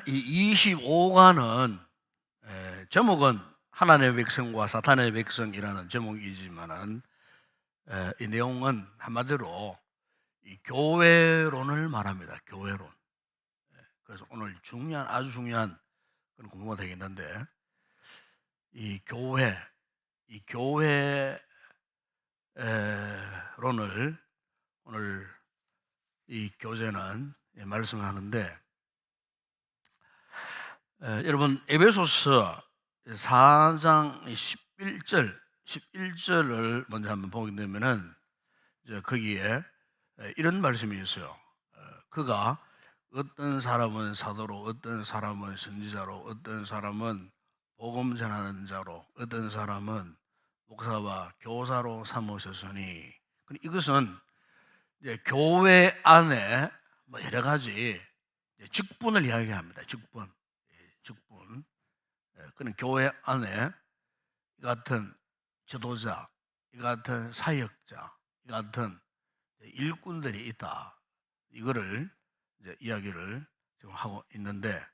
이 25과는 제목은 하나님의 백성과 사탄의 백성이라는 제목이지만은 이 내용은 한마디로 이 교회론을 말합니다. 교회론. 그래서 오늘 아주 중요한 그런 공부가 되겠는데 이 교회론을 오늘 이 교재는 말씀하는데 여러분 에베소서 4장 11절을 먼저 한번 보게 되면은 이제 거기에 이런 말씀이 있어요. 그가 어떤 사람은 사도로, 어떤 사람은 선지자로, 어떤 사람은 복음 전하는 자로, 어떤 사람은 목사와 교사로 삼으셨으니, 이것은 이제 교회 안에 뭐 여러 가지 직분을 이야기합니다. 직분. 그는 교회 안에 이 같은 지도자, 이 같은 사역자, 이 같은 일꾼들이 있다. 이거를 이제 이야기를 지금 하고 있는데,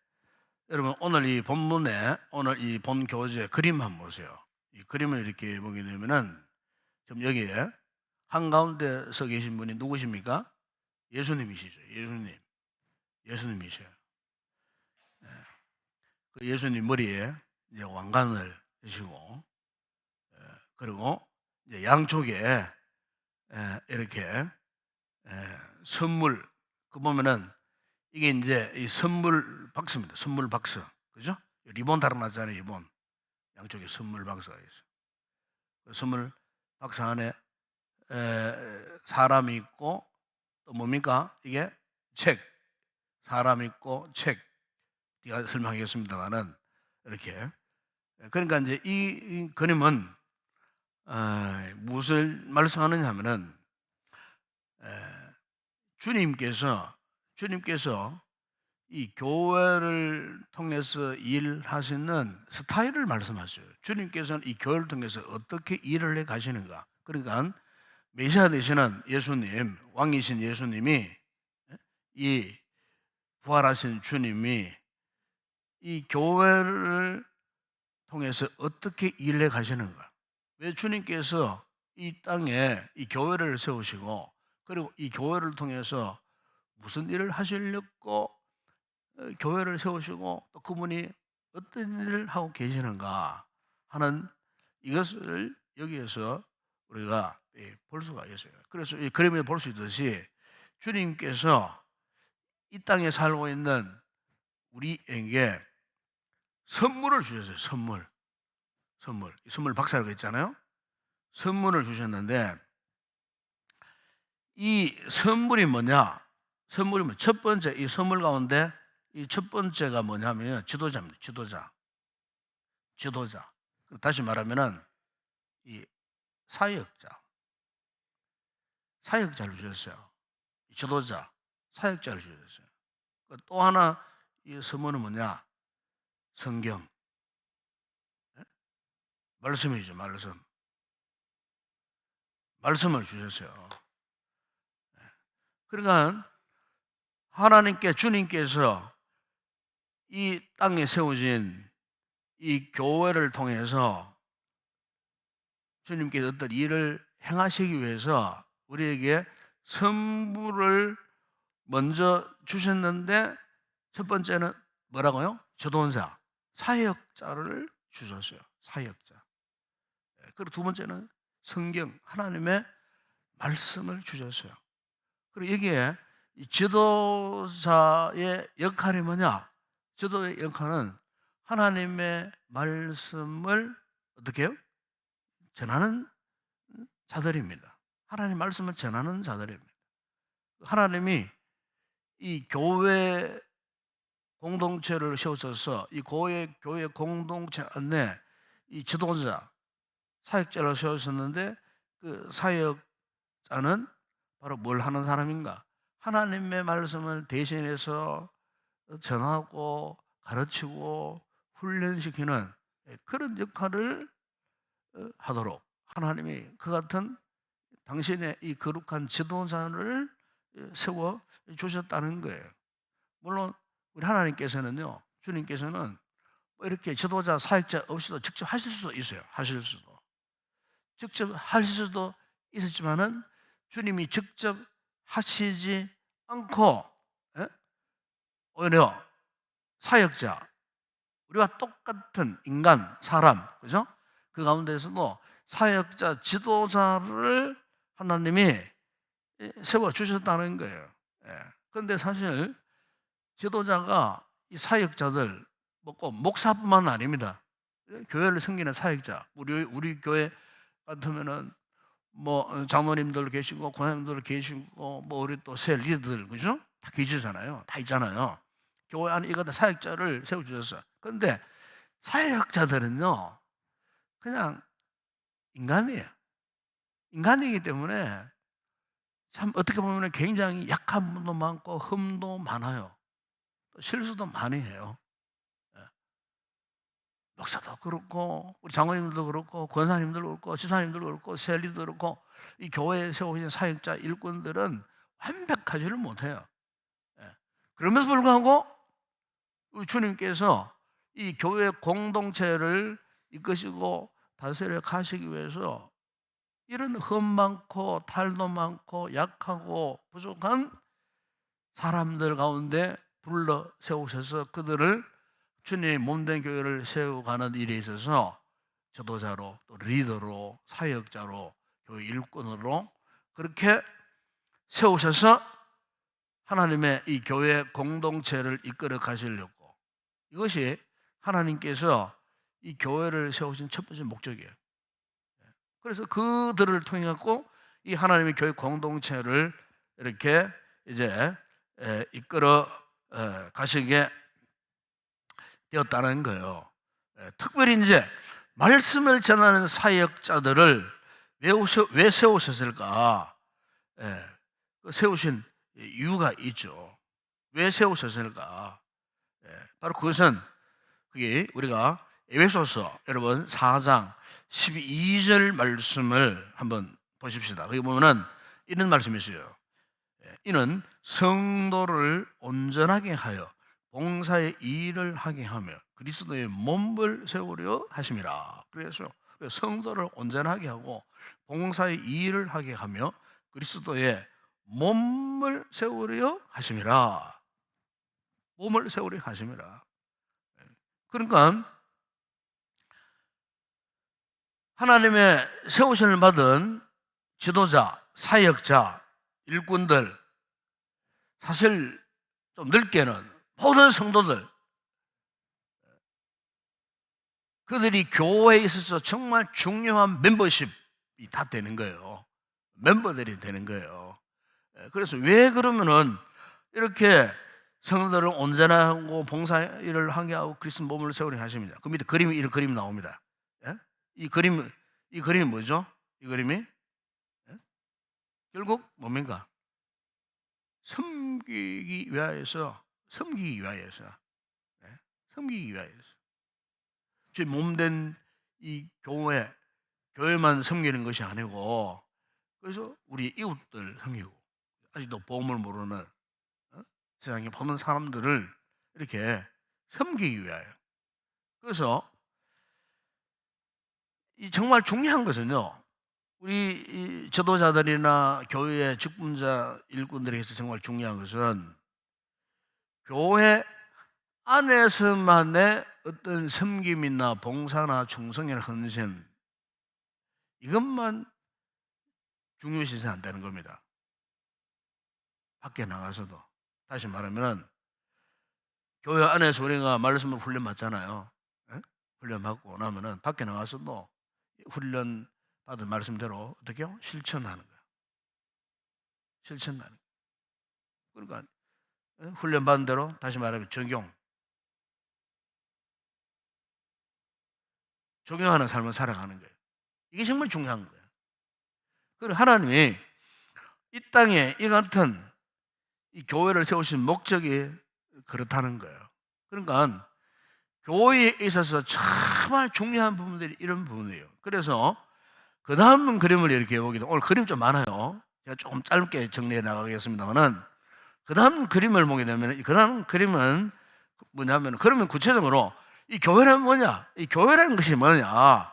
여러분 오늘 이 본문에 오늘 이 본 교재 그림 한번 보세요. 이 그림을 이렇게 보게 되면은 지금 여기에 한 가운데 서 계신 분이 누구십니까? 예수님이시죠. 예수님이셔요. 그 예수님 머리에 이제 왕관을 쓰시고, 그리고 이제 양쪽에 이렇게 선물, 그 보면은 이게 이제 이 선물 박스입니다. 선물 박스, 그죠? 리본 달아놨잖아요. 리본 양쪽에 선물 박스가 있어요. 그 선물 박스 안에 사람이 있고 또 뭡니까? 이게 책, 사람 있고 책. 제가 설명하겠습니다만은 이렇게. 그러니까 이제 이 그림은 무엇을 말씀하느냐 하면은 주님께서 이 교회를 통해서 일하시는 스타일을 말씀하셔요. 주님께서는 이 교회를 통해서 어떻게 일을 해 가시는가. 그러니까 메시아 되시는 예수님, 왕이신 예수님이, 이 부활하신 주님이 이 교회를 통해서 어떻게 일해 가시는가. 왜 주님께서 이 땅에 이 교회를 세우시고, 그리고 이 교회를 통해서 무슨 일을 하시려고 교회를 세우시고 또 그분이 어떤 일을 하고 계시는가 하는 이것을 여기에서 우리가 볼 수가 있어요. 그래서 이 그림에 볼 수 있듯이 주님께서 이 땅에 살고 있는 우리에게 선물을 주셨어요. 선물 박스라고 했잖아요. 선물을 주셨는데 이 선물이 뭐냐? 첫 번째 이 선물 가운데 이 첫 번째가 뭐냐면 지도자입니다. 지도자. 다시 말하면은 이 사역자를 주셨어요. 지도자, 사역자를 주셨어요. 또 하나 이 선물은 뭐냐? 성경. 말씀이죠, 말씀을 주셨어요. 그러니까 주님께서 이 땅에 세우신 이 교회를 통해서 주님께서 어떤 일을 행하시기 위해서 우리에게 선물을 먼저 주셨는데, 첫 번째는 뭐라고요? 지도자, 사역자를 주셨어요. 사역자. 그리고 두 번째는 성경, 하나님의 말씀을 주셨어요. 그리고 여기에 지도자의 역할이 뭐냐? 지도의 역할은 하나님의 말씀을 어떻게 해요? 전하는 자들입니다. 하나님 말씀을 전하는 자들입니다. 하나님이 이 교회 공동체를 세우셔서 이 교회 공동체 안에 이 지도자, 사역자를 세우셨는데, 그 사역자는 바로 뭘 하는 사람인가? 하나님의 말씀을 대신해서 전하고 가르치고 훈련시키는 그런 역할을 하도록 하나님이 그 같은 당신의 이 거룩한 지도자를 세워 주셨다는 거예요. 물론 우리 하나님께서는요, 주님께서는 뭐 이렇게 지도자, 사역자 없이도 직접 하실 수도 있어요. 하실 수도. 직접 하실 수도 있었지만은 주님이 직접 하시지 않고, 예? 오히려 사역자, 우리와 똑같은 인간, 사람, 그죠? 그 가운데서도 사역자, 지도자를 하나님이 세워주셨다는 거예요. 그런데 사실 지도자가 이 사역자들, 뭐 꼭 목사뿐만 아닙니다. 교회를 섬기는 사역자, 우리 교회 같으면은 뭐 장로님들 계시고 권사님들 계시고 뭐 우리 또 새 리더들, 그죠? 다 계시잖아요. 다 있잖아요. 교회 안에 이거 다 사역자를 세워주셨어요. 그런데 사역자들은요, 그냥 인간이에요. 인간이기 때문에 참 어떻게 보면 굉장히 약한 부분도 많고 흠도 많아요. 또 실수도 많이 해요. 예. 목사도 그렇고 우리 장로님들도 그렇고 권사님들도 그렇고 지사님들도 그렇고 셀리도 그렇고 이 교회에 세우신 사역자 일꾼들은 완벽하지를 못해요. 예. 그럼에도 불구하고 우리 주님께서 이 교회 공동체를 이끄시고 다스려 가시기 위해서 이런 흠 많고 탈도 많고 약하고 부족한 사람들 가운데 불러 세우셔서 그들을 주님의 몸된 교회를 세워가는 일에 있어서 지도자로, 또 리더로, 사역자로, 교회 일꾼으로 그렇게 세우셔서 하나님의 이 교회 공동체를 이끌어 가시려고, 이것이 하나님께서 이 교회를 세우신 첫 번째 목적이에요. 그래서 그들을 통해 갖고 이 하나님의 교회 공동체를 이렇게 이제 이끌어 가시게 되었다는 거예요. 특별히 이제 말씀을 전하는 사역자들을 왜 세우셨을까? 그 세우신 이유가 있죠. 왜 세우셨을까? 바로 그것은 그게 우리가 에베소서 여러분 4장 12절 말씀을 한번 보십시다. 거기 보면은 이런 말씀이 있어요. 이는 성도를 온전하게 하여 봉사의 일을 하게 하며 그리스도의 몸을 세우려 하심이라. 그래서 성도를 온전하게 하고 봉사의 일을 하게 하며 그리스도의 몸을 세우려 하심이라. 몸을 세우려 하심이라. 그러니까 하나님의 세우심을 받은 지도자, 사역자, 일꾼들, 사실 좀 넓게는 모든 성도들, 그들이 교회에 있어서 정말 중요한 멤버십이 다 되는 거예요. 멤버들이 되는 거예요. 그래서 왜 그러면은 이렇게 성도들을 온전하고 봉사일을 하게 하고 그리스도 몸을 세우려 하십니다. 그 밑에 그림이, 이런 그림이 나옵니다. 이 그림이 뭐죠? 이 그림이 결국 뭡니까? 섬기기 위하여서, 섬기기 위하여서, 섬기기 위하여서. 제 몸된 이 교회만 섬기는 것이 아니고, 그래서 우리 이웃들 섬기고, 아직도 복음을 모르는 세상에 보는 사람들을 이렇게 섬기기 위하여. 그래서 이 정말 중요한 것은요, 우리 이 지도자들이나 교회의 직분자 일꾼들에게서 정말 중요한 것은 교회 안에서만의 어떤 섬김이나 봉사나 충성이나 헌신, 이것만 중요시해서 안 되는 겁니다. 밖에 나가서도. 다시 말하면 교회 안에서 우리가 말씀을 훈련받잖아요. 훈련받고 나면은 밖에 나가서도 훈련 받은 말씀대로 어떻게요? 실천하는 거예요. 실천하는 거예요. 그러니까 훈련받은 대로 다시 말하면 적용하는 삶을 살아가는 거예요. 이게 정말 중요한 거예요. 그리고 하나님이 이 땅에 이 같은 이 교회를 세우신 목적이 그렇다는 거예요. 그러니까 교회에 있어서 정말 중요한 부분들이 이런 부분이에요. 그래서 그 다음 그림을 이렇게 보기도, 오늘 그림 좀 많아요. 제가 조금 짧게 정리해 나가겠습니다만은 그 다음 그림을 보게 되면, 그 다음 그림은 뭐냐면, 그러면 구체적으로 이 교회란 뭐냐? 이 교회라는 것이 뭐냐?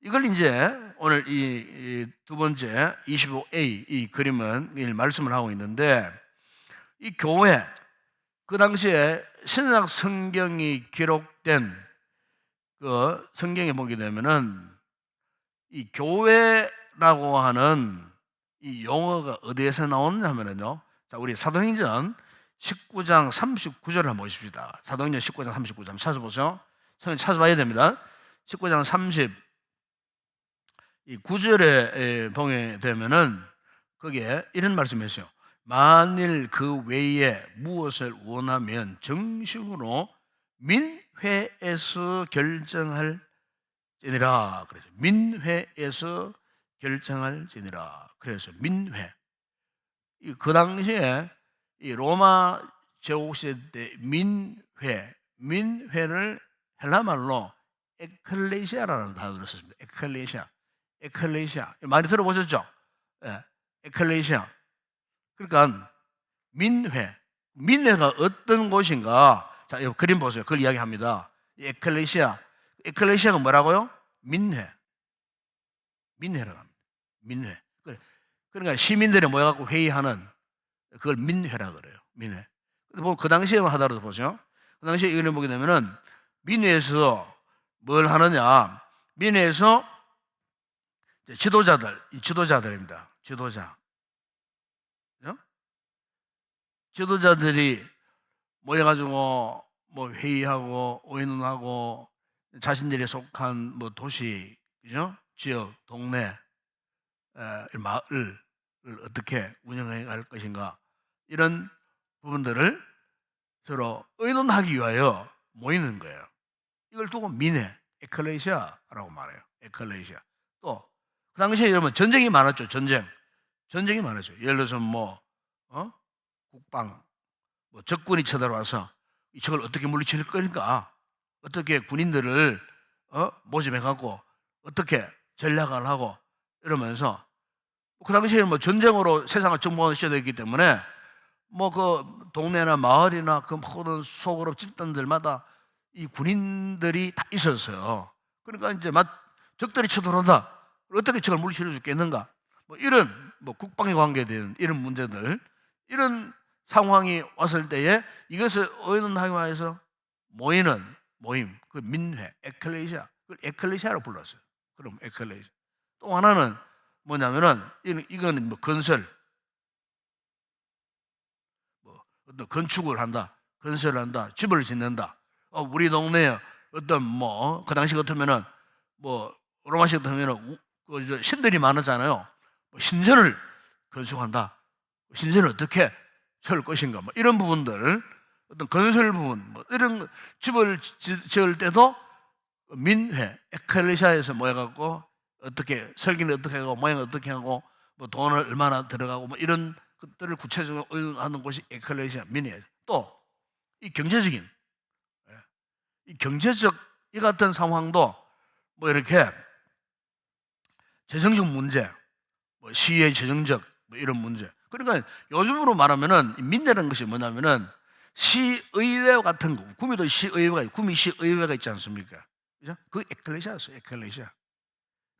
이걸 이제 오늘 이 두 번째 25A 이 그림은 이 말씀을 하고 있는데, 이 교회, 그 당시에 신약 성경이 기록된 그 성경에 보게 되면은 이 교회라고 하는 이 용어가 어디에서 나오냐면요. 자, 우리 사도행전 19장 39절을 한번 보십시다. 사도행전 19장 39절 찾아보세요. 찾아봐야 됩니다. 19장 39절에 보게 되면은 거기에 이런 말씀이 있어요. 만일 그 외에 무엇을 원하면 정식으로 민회에서 결정할지니라. 그래서 민회에서 결정할지니라. 그래서 민회. 그 당시에 이 로마 제국시대 때 민회를 헬라말로 에클레시아라는 단어를 썼습니다. 에클레시아. 많이 들어보셨죠? 예, 에클레시아. 그러니까 민회가 어떤 곳인가? 자, 이 그림 보세요. 그걸 이야기합니다. 에클레시아가 뭐라고요? 민회라고 합니다. 민회. 그러니까 시민들이 모여갖고 회의하는 그걸 민회라 그래요. 민회. 뭐 그 당시에 하더라도 보세요. 그 당시에 이걸 보게 되면은 민회에서 뭘 하느냐? 민회에서 지도자들입니다. 지도자들이 모여가지고 뭐 회의하고 의논하고 자신들이 속한 뭐 도시, 그죠? 지역, 동네, 마을을 어떻게 운영해 갈 것인가, 이런 부분들을 서로 의논하기 위하여 모이는 거예요. 이걸 두고 민회, 에클레시아라고 말해요. 에클레시아. 또 그 당시에 여러분 전쟁이 많았죠. 전쟁이 많았죠. 예를 들어서 국방, 적군이 쳐들어와서 적을 어떻게 물리칠 거니까 어떻게 군인들을 모집해갖고 어떻게 전략을 하고 이러면서, 그 당시에 전쟁으로 세상을 정복하셔야 되기 때문에 그 동네나 마을이나 그 모든 소그룹 집단들마다 이 군인들이 다 있었어요. 그러니까 이제 적들이 쳐들어온다. 어떻게 적을 물리쳐 주겠는가? 이런 국방에 관계된 이런 문제들, 이런 상황이 왔을 때에 이것을 의논하기 위해서 모이는 모임, 그 민회, 에클레시아, 그걸 에클레시아로 불렀어요. 그럼 에클레시아. 또 하나는 뭐냐면은 이거는 건설, 어떤 건축을 한다, 건설을 한다, 집을 짓는다. 우리 동네에 어떤 그 당시 같으면은 로마식 같으면은 신들이 많았잖아요. 신전을 건축한다. 신전을 어떻게 세울 것인가, 이런 부분들, 어떤 건설 부분, 이런 집을 지을 때도 민회, 에클레시아에서 모여갖고 어떻게 설계는 어떻게 하고 모양을 어떻게 하고 돈을 얼마나 들어가고 이런 것들을 구체적으로 의논하는 곳이 에클레시아, 민회. 또 이 경제적인, 이 경제적 이 같은 상황도 이렇게 재정적 문제, 시의 재정적 이런 문제. 그러니까 요즘으로 말하면은 민회라는 것이 뭐냐면은 시의회 같은 거, 구미도 시의회가, 구미 시의회가 있지 않습니까? 그죠? 그 에클레시아였어요. 에클레시아.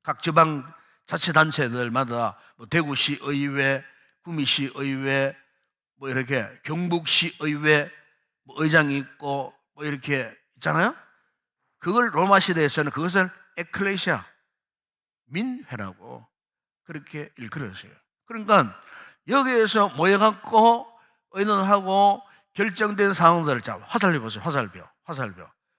각 지방 자치단체들마다 대구시의회, 구미시의회, 이렇게 경북시의회 의장이 있고 이렇게 있잖아요. 그걸 로마 시대에서는 그것을 에클레시아, 민회라고 그렇게 일컬었어요. 그러니까 여기에서 모여갖고 의논하고 결정된 상황들을 화살표 보세요.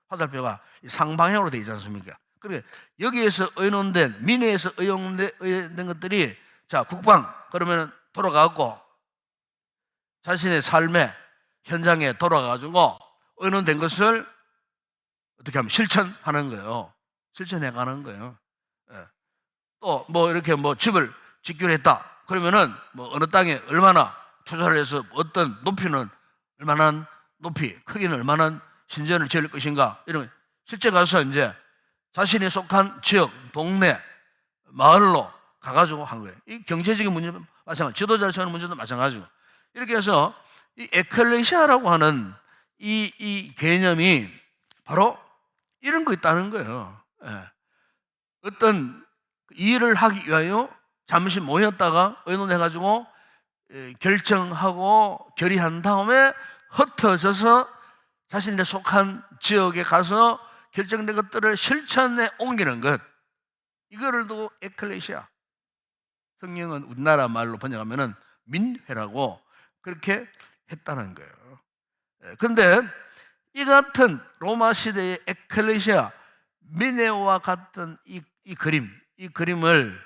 화살표가 상방향으로 되어 있지 않습니까? 그러니까 여기에서 의논된, 민회에서 의논된 것들이 국방, 그러면 돌아가고 자신의 삶의 현장에 돌아가가지고 의논된 것을 어떻게 하면 실천하는 거예요. 실천해가는 거예요. 또 이렇게 집을 짓기로 했다. 그러면은 어느 땅에 얼마나 투자를 해서 어떤 높이는 얼마나 높이, 크기는 얼마나 신전을 지을 것인가, 이런 실제 가서 이제 자신이 속한 지역, 동네, 마을로 가가지고 한 거예요. 이 경제적인 문제 마찬가지, 지도자를 세우는 문제도 마찬가지고, 이렇게 해서 이 에클레시아라고 하는 이 개념이 바로 이런 거 있다는 거예요. 예. 어떤 일을 하기 위하여 잠시 모였다가 의논해가지고 결정하고 결의한 다음에 흩어져서 자신들의 속한 지역에 가서 결정된 것들을 실천에 옮기는 것, 이거를 두고 에클레시아, 성경은 우리나라 말로 번역하면 민회라고 그렇게 했다는 거예요. 그런데 이 같은 로마 시대의 에클레시아, 민회와 같은 이 그림을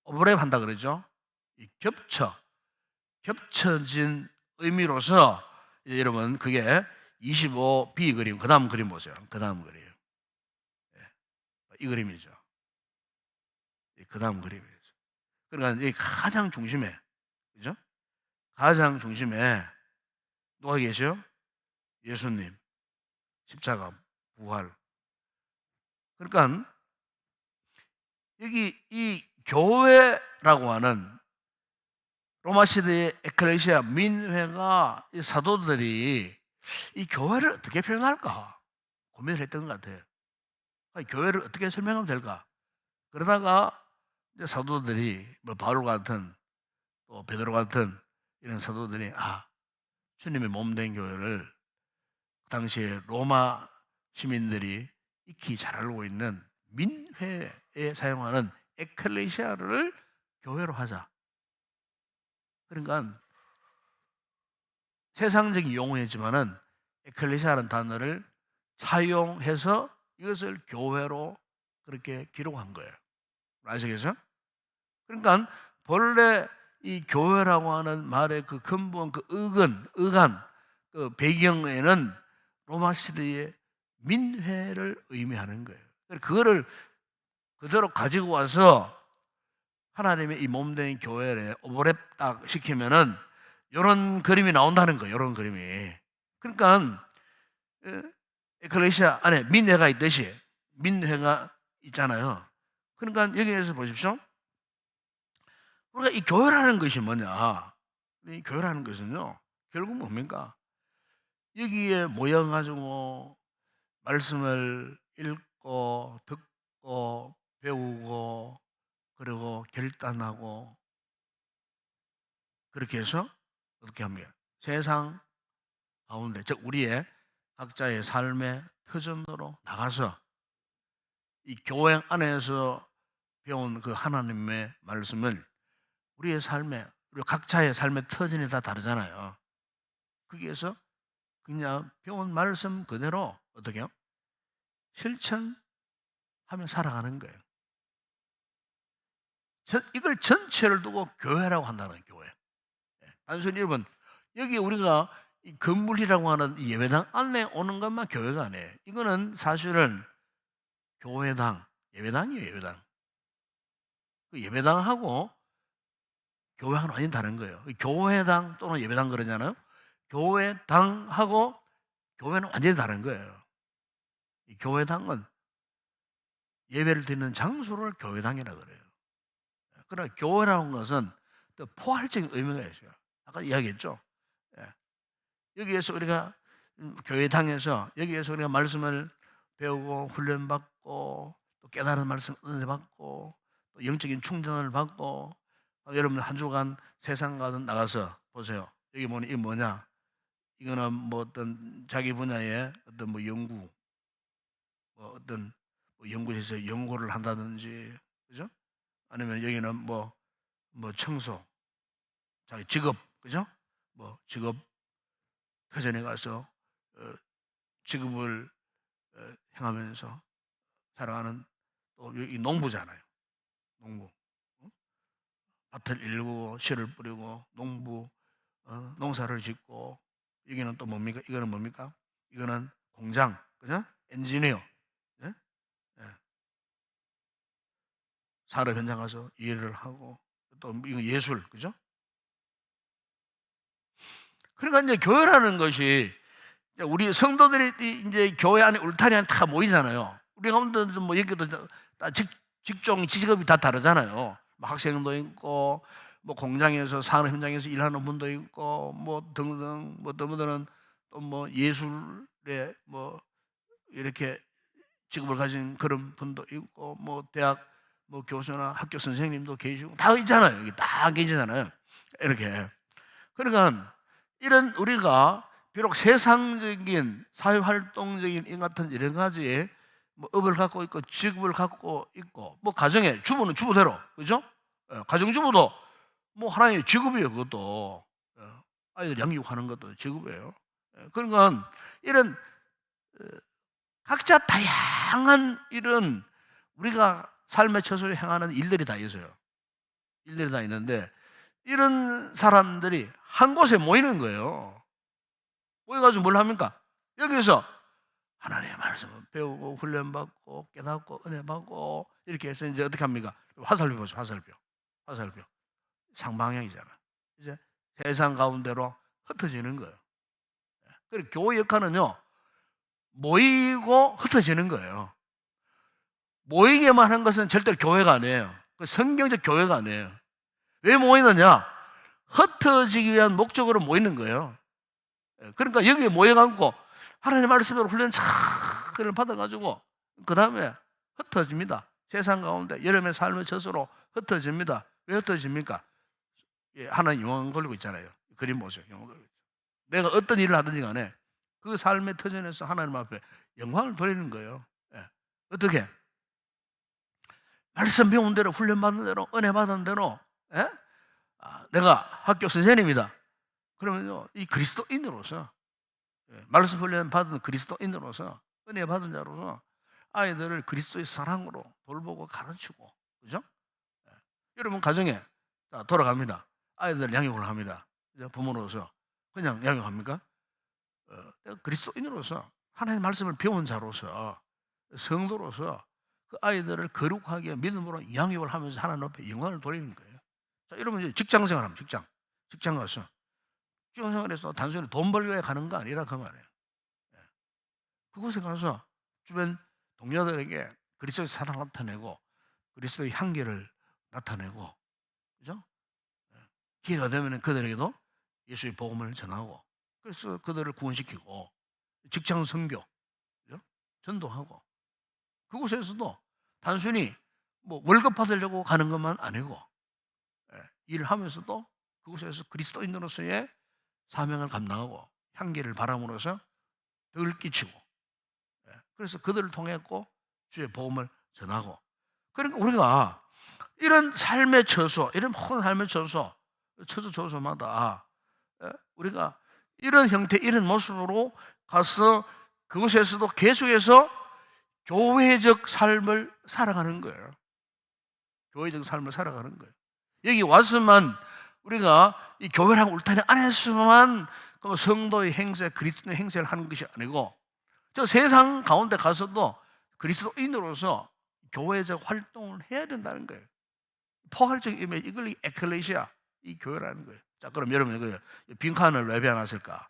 오버랩한다 그러죠. 겹쳐진 의미로서 여러분 그게 25B 그림, 그 다음 그림 보세요. 그 다음 그림. 이 그림이죠. 그 다음 그림이죠. 그러니까 이 가장 중심에, 그죠? 가장 중심에 누가 계셔? 예수님, 십자가, 부활. 그러니까 여기 이 교회라고 하는 로마 시대의 에클레시아 민회가 이 사도들이 이 교회를 어떻게 표현할까 고민을 했던 것 같아요. 교회를 어떻게 설명하면 될까? 그러다가 이제 사도들이 뭐 바울 같은 또 베드로 같은 이런 사도들이 주님의 몸된 교회를 그 당시에 로마 시민들이 익히 잘 알고 있는 민회에 사용하는 에클레시아를 교회로 하자. 그러니까 세상적인 용어이지만은 에클레시아라는 단어를 사용해서 이것을 교회로 그렇게 기록한 거예요. 아시겠어요? 그러니까 본래 이 교회라고 하는 말의 그 근본, 그 의간, 그 배경에는 로마 시대의 민회를 의미하는 거예요. 그거를 그대로 가지고 와서 하나님의 이 몸된 교회에 오버랩 딱 시키면은 이런 그림이 나온다는 거예요. 이런 그림이. 그러니까 에클레시아 안에 민회가 있듯이 민회가 있잖아요. 그러니까 여기에서 보십시오. 우리가 이 교회라는 것이 뭐냐? 이 교회라는 것은요, 결국 뭡니까? 여기에 모여가지고 말씀을 읽고 듣고 배우고 그리고 결단하고 그렇게 해서 어떻게 합니까? 세상 가운데, 즉 우리의 각자의 삶의 터전으로 나가서 이 교회 안에서 배운 그 하나님의 말씀을 우리의 삶에, 우리 각자의 삶의 터전이 다 다르잖아요. 거기에서 그냥 배운 말씀 그대로 어떻게 해요? 실천하며 살아가는 거예요. 이걸 전체를 두고 교회라고 한다는 거예요. 교회. 단순히 여러분, 여기 우리가 이 건물이라고 하는 이 예배당 안에 오는 것만 교회가 아니에요. 이거는 사실은 교회당, 예배당이에요. 예배당. 그 예배당하고 교회하고는 완전히 다른 거예요. 교회당 또는 예배당 그러잖아요. 교회당하고 교회는 완전히 다른 거예요. 이 교회당은 예배를 드리는 장소를 교회당이라 그래요. 그러나 교회라는 것은 또 포괄적인 의미가 있어요. 아까 이야기했죠. 예. 여기에서 우리가 교회당에서 여기에서 우리가 말씀을 배우고 훈련받고 또 깨달은 말씀 은혜 받고 또 영적인 충전을 받고 여러분 한 주간 세상 가든 나가서 보세요. 여기 보니 이게 뭐냐? 이거는 뭐 어떤 자기 분야의 어떤 뭐 연구, 뭐 어떤 뭐 연구실에서 연구를 한다든지, 그죠? 아니면 여기는 뭐 청소, 자기 직업, 그죠? 뭐 직업 회전에 가서 직업을 행하면서 살아가는 또 이 농부잖아요. 농부. 밭을 일구고 씨를 뿌리고 농부 농사를 짓고 여기는 또 뭡니까? 이거는 뭡니까? 이거는 공장, 그죠? 엔지니어, 예? 예. 산업 현장 가서 일을 하고 또 이거 예술, 그죠? 그러니까 이제 교회라는 것이 우리 성도들이 이제 교회 안에 울타리 안에 다 모이잖아요. 우리 가운데 뭐 여기도 다 직종 직업이 다 다르잖아요. 뭐 학생도 있고 뭐 공장에서 산업 현장에서 일하는 분도 있고 뭐 등등 뭐 어떤 또 뭐 예술에 뭐 이렇게 직업을 가진 그런 분도 있고 뭐 대학 뭐 교수나 학교 선생님도 계시고 다 있잖아요. 여기 다 계시잖아요. 이렇게. 그러니까 이런 우리가 비록 세상적인 사회활동적인 이 같은 여러 가지 뭐 업을 갖고 있고 직업을 갖고 있고 뭐 가정에 주부는 주부대로 그죠? 가정주부도 뭐 하나의 직업이에요. 그것도 아이들 양육하는 것도 직업이에요. 그러니까 이런 각자 다양한 이런 우리가 삶의 처소를 향하는 일들이 다 있어요. 일들이 다 있는데 이런 사람들이 한 곳에 모이는 거예요. 모여가지고 뭘 합니까? 여기서 하나님의 말씀을 배우고 훈련받고 깨닫고 은혜받고 이렇게 해서 이제 어떻게 합니까? 화살표 보죠. 화살표. 상방향이잖아. 이제 세상 가운데로 흩어지는 거예요. 그리고 교회 역할은요, 모이고 흩어지는 거예요. 모이게만 하는 것은 절대로 교회가 아니에요. 성경적 교회가 아니에요. 왜 모이느냐? 흩어지기 위한 목적으로 모이는 거예요. 그러니까 여기에 모여갖고 하나님의 말씀으로 훈련 착을 받아가지고 그 다음에 흩어집니다. 세상 가운데 여러분의 삶의 젖으로 흩어집니다. 왜 흩어집니까? 하나님 영광 돌리고 있잖아요. 그림 보세요. 영광 돌리고 있죠. 내가 어떤 일을 하든지 간에 그 삶의 터전에서 하나님 앞에 영광을 돌리는 거예요. 어떻게? 말씀 배운 대로 훈련받는 대로 은혜 받은 대로 내가 학교 선생님이다. 그러면요 이 그리스도인으로서 말씀 훈련 받은 그리스도인으로서 은혜 받은 자로서 아이들을 그리스도의 사랑으로 돌보고 가르치고 그죠? 여러분 가정에 돌아갑니다. 아이들 양육을 합니다. 부모로서 그냥 양육합니까? 그리스도인으로서 하나님의 말씀을 배운 자로서 성도로서 그 아이들을 거룩하게 믿음으로 양육을 하면서 하나님 앞에 영광을 돌리는 거예요. 자, 여러분 이제 직장 생활하면 직장 가서 직장 생활에서 단순히 돈 벌기 위해 가는 거 아니라 그 말이에요. 그곳에 가서 주변 동료들에게 그리스도의 사랑을 나타내고 그리스도의 향기를 나타내고 그죠? 기회가 되면 그들에게도 예수의 복음을 전하고 그래서 그들을 구원시키고 직장 선교 그죠? 전도하고 그곳에서도 단순히 뭐 월급 받으려고 가는 것만 아니고 일을 하면서도 그곳에서 그리스도인으로서의 사명을 감당하고 향기를 바람으로써 덜 끼치고 그래서 그들을 통했고 주의 복음을 전하고 그러니까 우리가 이런 삶의 처소 이런 모든 삶의 처소마다 우리가 이런 형태 이런 모습으로 가서 그곳에서도 계속해서 교회적 삶을 살아가는 거예요. 교회적 삶을 살아가는 거예요. 여기 와서만 우리가 이 교회랑 울타리 안에서만 그 성도의 행세, 그리스도의 행세를 하는 것이 아니고 저 세상 가운데 가서도 그리스도인으로서 교회적 활동을 해야 된다는 거예요. 포괄적 이미지, 이걸 에클레시아, 이 교회라는 거예요. 자, 그럼 여러분, 그 빈칸을 왜 배워놨을까?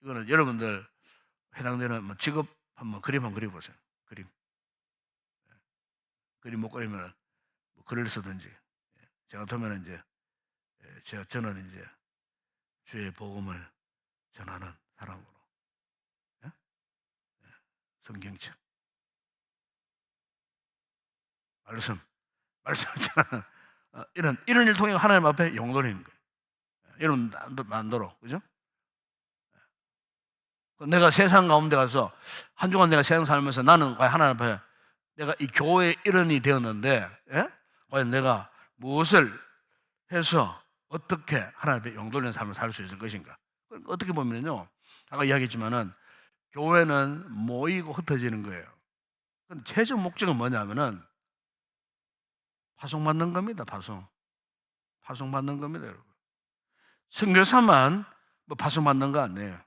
이거는 여러분들 해당되는 뭐 직업 한번 그림 한번 그려보세요. 그림 못 그리면 뭐 글을 쓰든지. 제가 보면 이제 저는 이제 주의 복음을 전하는 사람으로 성경책 말씀을 전하는 이런 일 통해 하나님 앞에 영광돌리는 거예요. 이런 만도로 그죠? 내가 세상 가운데 가서 한 주간 내가 세상 살면서 나는 과연 하나님 앞에 내가 이 교회의 일원이 되었는데 과연 내가 무엇을 해서 어떻게 하나님 앞에 영돌리는 삶을 살 수 있을 것인가? 어떻게 보면요, 아까 이야기했지만은 교회는 모이고 흩어지는 거예요. 근데 최종 목적은 뭐냐면은 파송받는 겁니다. 파송받는 겁니다, 여러분. 선교사만 뭐 파송받는 거 아니에요.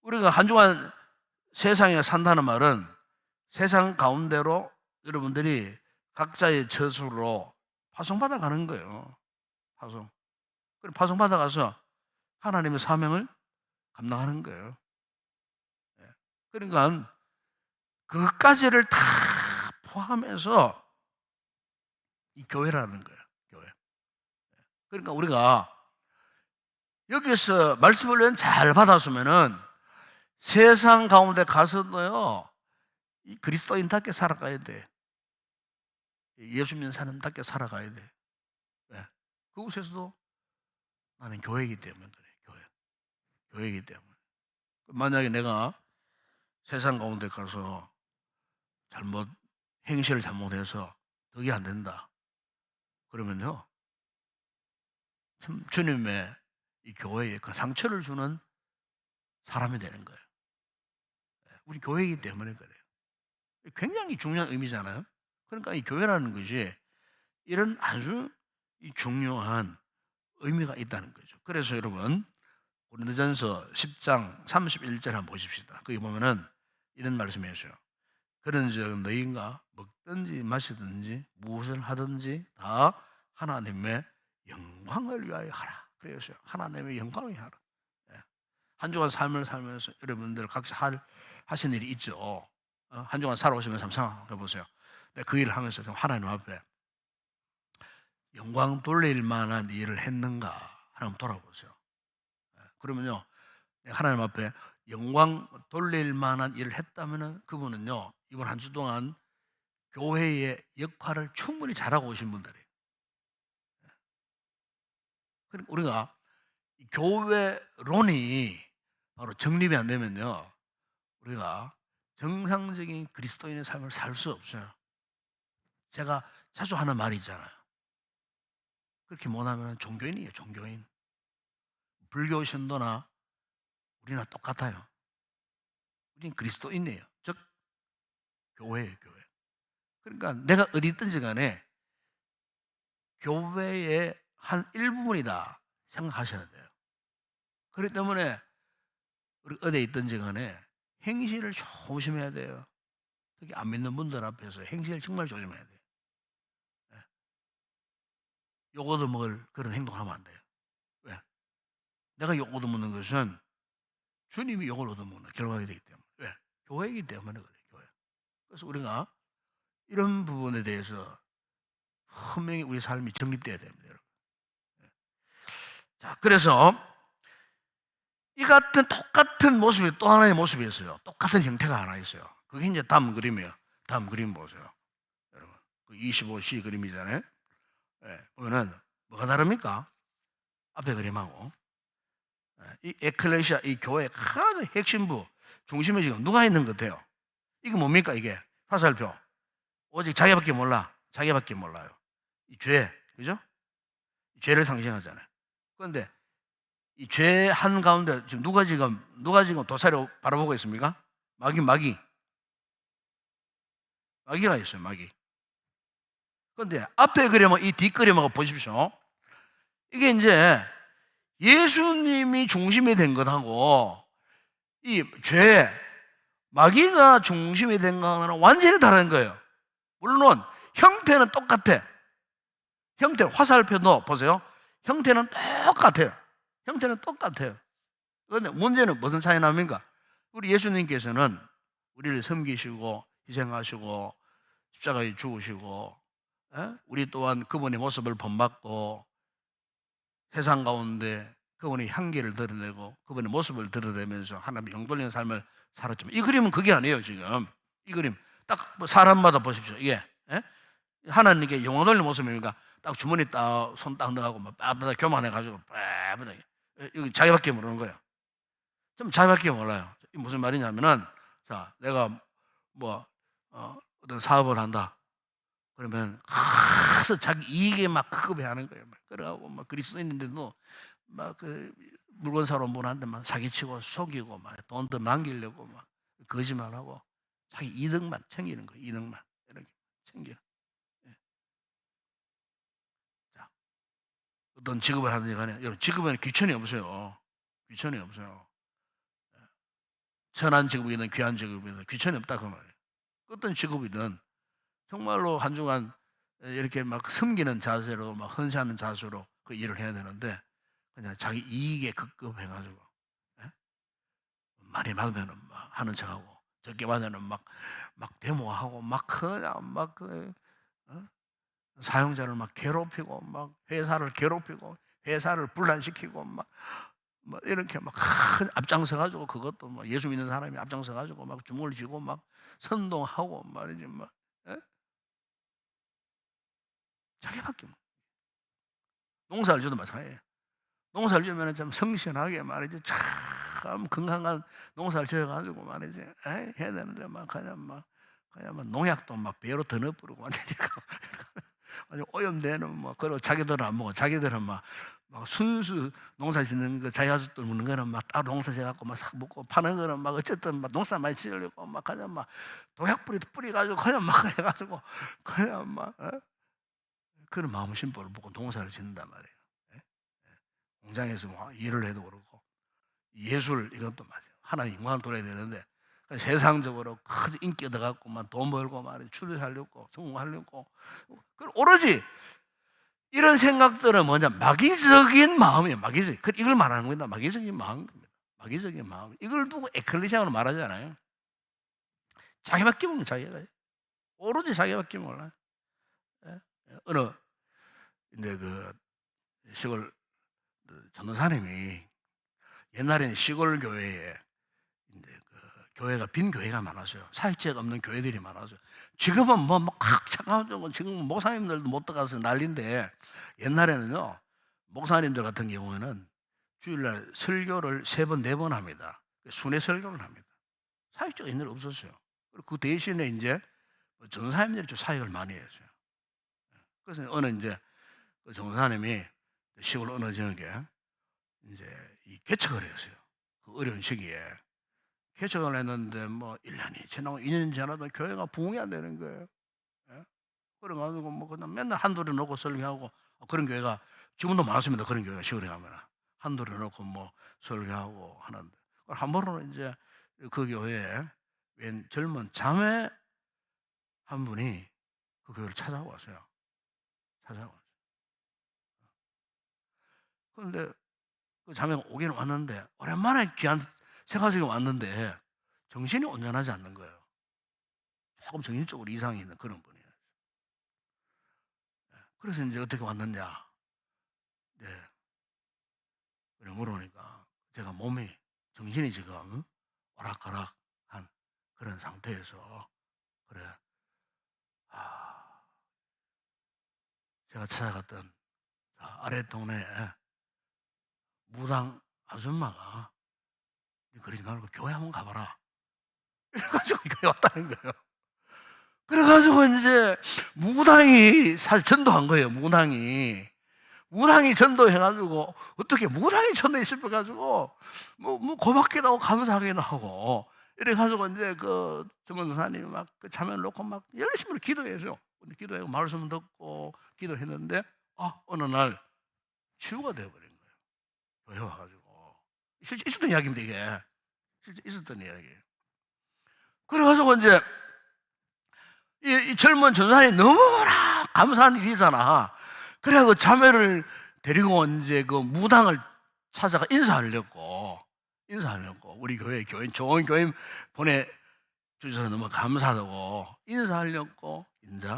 우리가 한 주간 세상에 산다는 말은 세상 가운데로 여러분들이 각자의 처소로 파송받아 가는 거예요. 그리고 파송받아 가서 하나님의 사명을 감당하는 거예요. 그러니까 그것까지를 다 포함해서 이 교회라는 거예요. 그러니까 우리가 여기서 말씀을 잘 받았으면은 세상 가운데 가서도요, 이 그리스도인답게 살아가야 돼. 예수 믿는 사람답게 살아가야 돼. 왜? 그곳에서도 나는 교회이기 때문에 그래. 교회이기 때문에. 만약에 내가 세상 가운데 가서 잘못 행실을 잘못해서 덕이 안 된다. 그러면요, 참 주님의 이 교회에 그 상처를 주는 사람이 되는 거예요. 우리 교회이기 때문에 그래요. 굉장히 중요한 의미잖아요. 그러니까 이 교회라는 것이 이런 아주 이 중요한 의미가 있다는 거죠. 그래서 여러분, 고린도전서 10장 31절 한번 보십시다. 거기 보면은 이런 말씀이 있어요. 그런즉 너희가 먹든지 마시든지 무엇을 하든지 다 하나님의 영광을 위하여 하라. 그래서 하나님의 영광을 위하여 하라. 예. 한 주간 삶을 살면서 여러분들 각자 하신 일이 있죠. 한 주간 살아오시면서 한번 생각해 보세요. 그 일을 하면서 하나님 앞에 영광 돌릴 만한 일을 했는가 한번 돌아보세요. 그러면요, 하나님 앞에 영광 돌릴 만한 일을 했다면은 그분은요, 이번 한 주 동안 교회의 역할을 충분히 잘하고 오신 분들이에요. 그러니까 우리가 교회론이 바로 정립이 안 되면요, 우리가 정상적인 그리스도인의 삶을 살 수 없어요. 제가 자주 하는 말이 있잖아요. 그렇게 못하면 종교인이에요, 종교인. 불교 신도나 우리나 똑같아요. 우리는 그리스도인이에요. 즉 교회예요, 교회. 그러니까 내가 어디 있든지 간에 교회의 한 일부분이다 생각하셔야 돼요. 그렇기 때문에 우리 어디에 있든지 간에 행실을 조심해야 돼요. 특히 안 믿는 분들 앞에서 행실을 정말 조심해야 돼요. 예. 욕 얻어먹을 그런 행동하면 안 돼요. 왜? 내가 욕 얻어먹는 것은 주님이 욕을 얻어먹는 결과가 되기 때문에. 왜? 교회이기 때문에 그래요. 교회. 그래서 우리가 이런 부분에 대해서 분명히 우리 삶이 정립돼야 됩니다. 여러분. 자, 그래서 이 같은 똑같은 모습이 또 하나의 모습이 있어요. 똑같은 형태가 하나 있어요. 그게 이제 다음 그림이에요. 다음 그림 보세요. 여러분. 그 25C 그림이잖아요. 예, 보면은 뭐가 다릅니까? 앞에 그림하고. 이 에클레시아, 이 교회 가장 핵심부, 중심에 지금 누가 있는 것 같아요? 이게 뭡니까, 이게? 화살표. 오직 자기밖에 몰라. 자기밖에 몰라요. 이 죄, 그죠? 죄를 상징하잖아요. 그런데 이 죄 한가운데 지금 누가 지금 도사리로 바라보고 있습니까? 마귀. 마귀가 있어요, 마귀. 그런데 앞에 그림하고 이 뒷그림하고 보십시오. 이게 이제 예수님이 중심이 된 것하고 이 죄, 마귀가 중심이 된 거는 완전히 다른 거예요. 물론 형태는 똑같아. 형태, 화살표도 보세요. 형태는 똑같아요. 형태는 똑같아요. 그런데 문제는 무슨 차이 납니까? 우리 예수님께서는 우리를 섬기시고 희생하시고 십자가에 죽으시고, 우리 또한 그분의 모습을 본받고 세상 가운데 그분의 향기를 드러내고 그분의 모습을 드러내면서 하나님의 영돌리는 삶을 살았지만, 이 그림은 그게 아니에요. 지금 이 그림 딱 자라마다 보십시오. 이게 하나님께 영혼 돌리는 모습입니까? 딱 주머니 딱 손 딱 넣어가고 막 빠바닥 교만해가지고 빠바닥, 여기 자기밖에 모르는 거예요. 좀 자기밖에 몰라요. 이게 무슨 말이냐면은, 자, 내가 뭐 어떤 사업을 한다. 그러면 가서 자기 이익에 막 급급해하는 거예요. 그래가고 막 그리스도인인데도 막 그 물건 사러 온 분한테 막 사기치고 속이고 막 돈 더 남기려고 막 거짓말하고 자기 이득만 챙기는 거예요. 이득만 이렇게 챙기는. 예. 자, 어떤 직업을 하든지 간에 여러분, 직업에는 귀천이 없어요. 귀천이 없어요. 천한 직업이든 귀한 직업이든 귀천이 없다 그 말이에요. 어떤 직업이든 정말로 한 주간 이렇게 막 섬기는 자세로 막 헌신하는 자세로 그 일을 해야 되는데, 그냥 자기 이익에 급급해가지고, 예? 많이 받으면은 막 하는 척하고 적게 받으면은 막 데모하고 막 그냥 막 사용자를 막 괴롭히고 막 회사를 괴롭히고 회사를 분란시키고 막 이렇게 막 큰 앞장서 가지고, 그것도 뭐 예수 믿는 사람이 앞장서 가지고 막 주먹을 쥐고 막 선동하고 말이지 막. 예? 자기밖에 뭐. 농사를 지어도 마찬가지예요. 농사를 지으면 좀 성실하게 말이지 참 건강한 농사를 지어 가지고 말이지 해야 되는데 막 그냥 막 농약도 막 배로 더 넣어버리고 완전히 아주 오염되는 뭐. 그리고 자기들은 안 먹어. 자기들은 막 순수 농사 짓는 거, 자기 가족들 먹는 거는 막 따로 농사 지어갖고 막 사 먹고, 파는 거는 막 어쨌든 막 농사 많이 지으려고 막 그냥 막 독약뿌리 뿌려가지고 그냥 막 해가지고 그냥 막 그런 마음 심보를 보고 농사를 짓는단 말이에요. 예? 공장에서 뭐 일을 해도 그렇고, 예술 이것도 맞아요. 하나님 영광을 돌아야 되는데 세상적으로 큰 인기 얻어갖고 막 돈 벌고 말이죠. 출세하려고 성공하려고, 그 오로지 이런 생각들은 뭐냐, 마귀적인 마음이에요. 마귀적. 이걸 말하는 겁니다. 마귀적인 마음입니다. 마귀적인 마음. 이걸 두고 에클레시아로 말하잖아요. 자기밖에 모르는 자기가, 오로지 자기밖에 몰라요. 예? 어느 이제 그 시골 전도사님이, 옛날에는 시골 교회에 이제 그 교회가 빈 교회가 많았어요. 사역자가 없는 교회들이 많았어요. 지금은 뭐막 차가워지고 지금 목사님들도 못 들어가서 난리인데, 옛날에는요 목사님들 같은 경우에는 주일날 설교를 3번 4번 합니다. 순회 설교를 합니다. 사역자가 옛날에 없었어요. 그리고 그 대신에 이제 전사님들이 좀 사역을 많이 했어요. 그래서 어느 이제 그 전사님이 시골 어느 지역에 이제 이 개척을 했어요. 그 어려운 시기에 개척을 했는데 뭐 1년이 지나고 2년이 지나도 교회가 부흥이 안 되는 거예요. 예? 그래가지고 뭐 그냥 맨날 한도를 놓고 설교하고, 그런 교회가 지금도 많습니다. 그런 교회가 시골에 가면 한도를 놓고 뭐 설교하고 하는데, 한 번은 이제 그 교회에 웬 젊은 자매 한 분이 그 교회를 찾아왔어요. 찾아왔어요. 그런데 그 자매가 오긴 왔는데, 오랜만에 귀한 생활속에 왔는데 정신이 온전하지 않는 거예요. 조금 정신적으로 이상이 있는 그런 분이에요. 그래서 이제 어떻게 왔느냐, 네, 그래 물어보니까 제가 몸이, 정신이 지금 오락가락한 그런 상태에서, 그래, 아, 제가 찾아갔던 아래 동네에 무당 아줌마가 그러지 말고 교회 한번 가봐라, 이래가지고 교회 왔다는 거예요. 그래가지고 이제 무당이 사실 전도한 거예요. 무당이 전도해가지고, 어떻게 무당이 전도에 실패가지고 뭐 고맙기도 하고 감사하기도 하고 이래가지고 이제 그 정원사님이 막 그 자매를 놓고 막 열심히 기도해줘요. 기도하고 말씀 듣고 기도했는데, 어느 날 치유가 되어버린 거예요. 교회 와가지고. 실제 있었던 이야기입니다, 이게. 실제 있었던 이야기예요. 그래가지고 이제 이 젊은 전사님 너무나 감사한 일이잖아. 그래갖고 자매를 데리고 이제 그 무당을 찾아가 인사하려고 우리 교인 좋은 교인 보내주셔서 너무 감사하다고 인사하려고 이제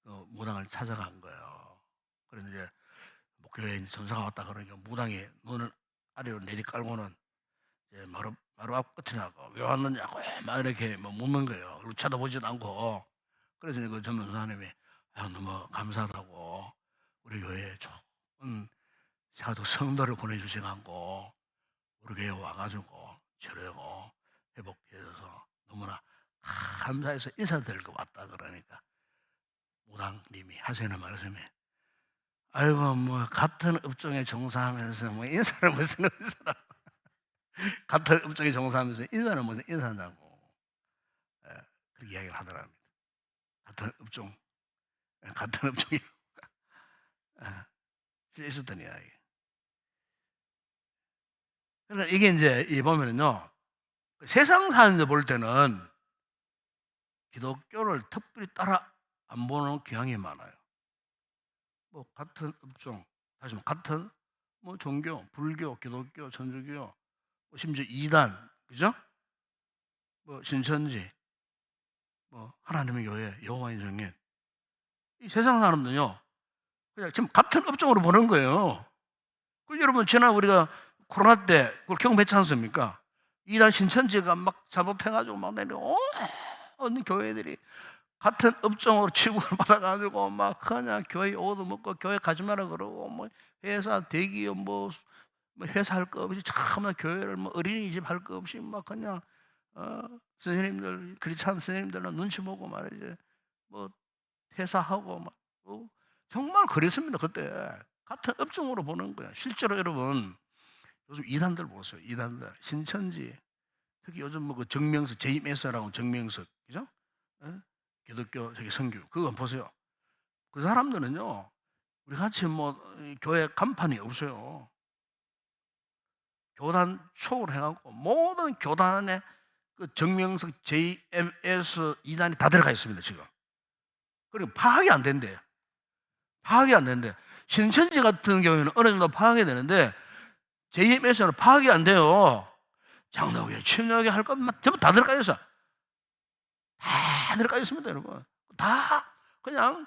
그 무당을 찾아간 거예요. 그런데 이제 뭐 교회 전사가 왔다 그러니까 무당이 눈을 아래로 내리깔고는 이제 마루 앞 끝에 나고 왜 왔느냐고 막 이렇게 뭐 묻는 거예요. 그리고 쳐다보지도 않고. 그래서 그 전문 선생님이 너무 감사하다고 우리 교회에 좋은 사도 성도를 보내주셔가지고 우리 교회 와가지고 치료하고 회복해줘서 너무나 감사해서 인사드리고 왔다 그러니까, 무당님이 하시는 말씀이, 아이고 뭐 같은 업종에 종사하면서 뭐 인사를 무슨 인사라 같은 업종에 종사하면서 인사는 무슨 인사냐고, 그렇게 이야기를 하더랍니다. 같은 업종, 같은 업종이 있었던 이야기. 그러니까 이게 이제 이 보면은요, 세상 사람들 볼 때는 기독교를 특별히 따라 안 보는 경향이 많아요. 뭐 같은 업종, 다시 말해 같은 뭐 종교, 불교, 기독교, 천주교, 뭐 심지어 이단, 그죠? 뭐 신천지, 뭐 하나님의 교회, 여호와의 증인, 이 세상 사람들은요, 그냥 지금 같은 업종으로 보는 거예요. 그 여러분 지난 우리가 코로나 때 그걸 경험했지 않습니까? 이단 신천지가 막 잘못해가지고 막 내려 어느 교회들이 같은 업종으로 취급을 받아가지고 막 그냥 교회 오도 먹고 교회 가지 마라 그러고 뭐 회사 대기업 뭐 회사 할 거 없이 참나 교회를 뭐 어린이집 할 거 없이 막 그냥 선생님들 크리스찬 선생님들은 눈치 보고 말이지 뭐 회사하고 막 정말 그랬습니다. 그때 같은 업종으로 보는 거야. 실제로 여러분 요즘 이단들 보세요. 이단들 신천지 특히 요즘 뭐 그 정명석 JMS라고 정명석 그죠? 예? 기독교 저기 선교 그거 보세요. 그 사람들은요 우리 같이 뭐 교회 간판이 없어요. 교단 촉을 해갖고 모든 교단에 그 정명석 JMS 이단이 다 들어가 있습니다 지금. 그리고 파악이 안 된대요. 파악이 안 되는데 신천지 같은 경우에는 어느 정도 파악이 되는데 JMS는 파악이 안 돼요. 장로교, 침례교 할 것만 전부 다 들어가 있어. 다 들어가 있습니다, 여러분. 다 그냥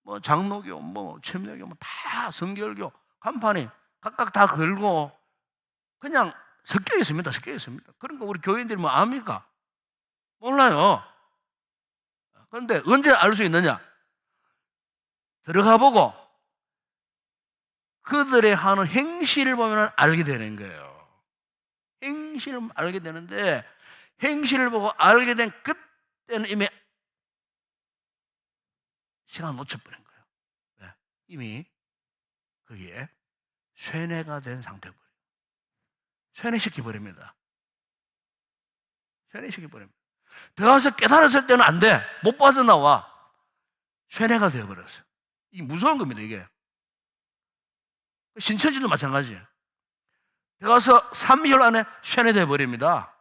뭐 장로교, 뭐 침례교, 뭐 다 성결교 간판이 각각 다 걸고 그냥 섞여 있습니다. 섞여 있습니다. 그러니까 우리 교인들이 뭐 압니까? 몰라요. 그런데 언제 알 수 있느냐? 들어가 보고 그들의 하는 행실을 보면 알게 되는 거예요. 행실을 알게 되는데 행실을 보고 알게 된 그때는 이미 시간 놓쳐버린 거예요. 네. 이미 거기에 쇠뇌가 된 상태버려요. 쇠뇌시켜버립니다. 쇠뇌시켜버립니다. 들어가서 깨달았을 때는 안 돼. 못 빠져나와. 쇠뇌가 되어버렸어요. 이게 무서운 겁니다, 이게. 신천지도 마찬가지예요. 들어가서 3개월 안에 쇠뇌되어 버립니다.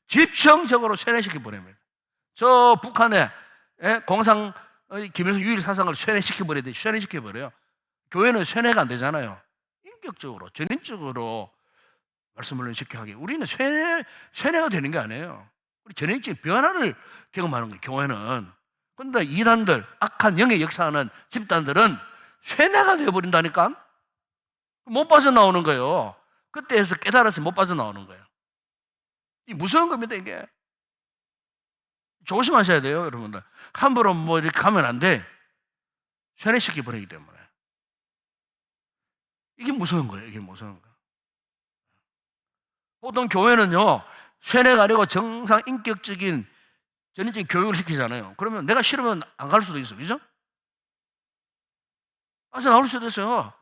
집중적으로 쇠뇌시켜 버립니다. 저 북한에 공상 김일성 유일 사상을 쇠뇌시켜 버려야 돼. 쇠뇌시켜 버려요. 교회는 쇠뇌가 안 되잖아요. 인격적으로, 전인적으로 말씀을 시켜 하기. 우리는 쇠뇌가 되는 게 아니에요. 우리 전인적인 변화를 경험하는 거예요. 교회는. 그런데 이단들, 악한 영의 역사하는 집단들은 쇠뇌가 되어 버린다니까. 못 빠져나오는 거예요. 그때에서 깨달아서 못 빠져나오는 거예요. 이 무서운 겁니다, 이게. 조심하셔야 돼요, 여러분들. 함부로 뭐 이렇게 가면 안 돼. 쇠뇌시켜 버리기 때문에. 이게 무서운 거예요, 이게 무서운 거예요. 보통 교회는요, 쇠뇌가 아니고 정상 인격적인 전인적인 교육을 시키잖아요. 그러면 내가 싫으면 안 갈 수도 있어, 그죠? 빠져나올 수도 있어요.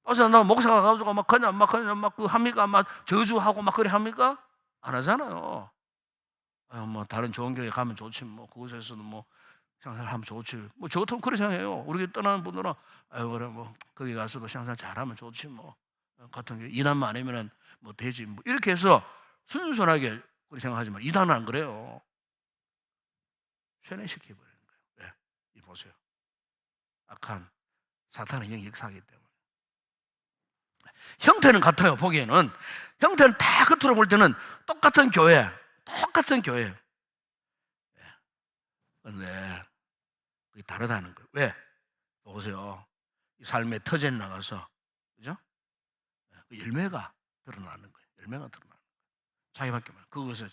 빠져나와 목사가 가가지고 막 그냥 막 그 합니까? 막 저주하고 막 그래 합니까? 안 하잖아요. 뭐 다른 좋은 교회 가면 좋지 뭐 그곳에서는 뭐 신앙생활 하면 좋지 뭐 저 같으면 그렇게 생각해요. 우리 떠나는 분들은 아유 그래 뭐 거기 가서도 신앙생활 잘하면 좋지 뭐 같은 게 이단만 아니면은 뭐 되지 뭐 이렇게 해서 순순하게 그렇게 생각하지만 이단은 안 그래요. 쇠뇌시켜 버리는 거예요. 네. 이 보세요. 악한 사탄의 영이 역사하기 때문에 형태는 같아요. 보기에는 형태는 다 겉으로 볼 때는 똑같은 교회, 똑같은 교회. 그런데 그게 다르다는 거예요. 왜? 보세요. 삶의 터전에 나가서 그죠? 그 열매가 드러나는 거예요. 열매가 드러나는 거예요. 자기밖에 몰라. 그것을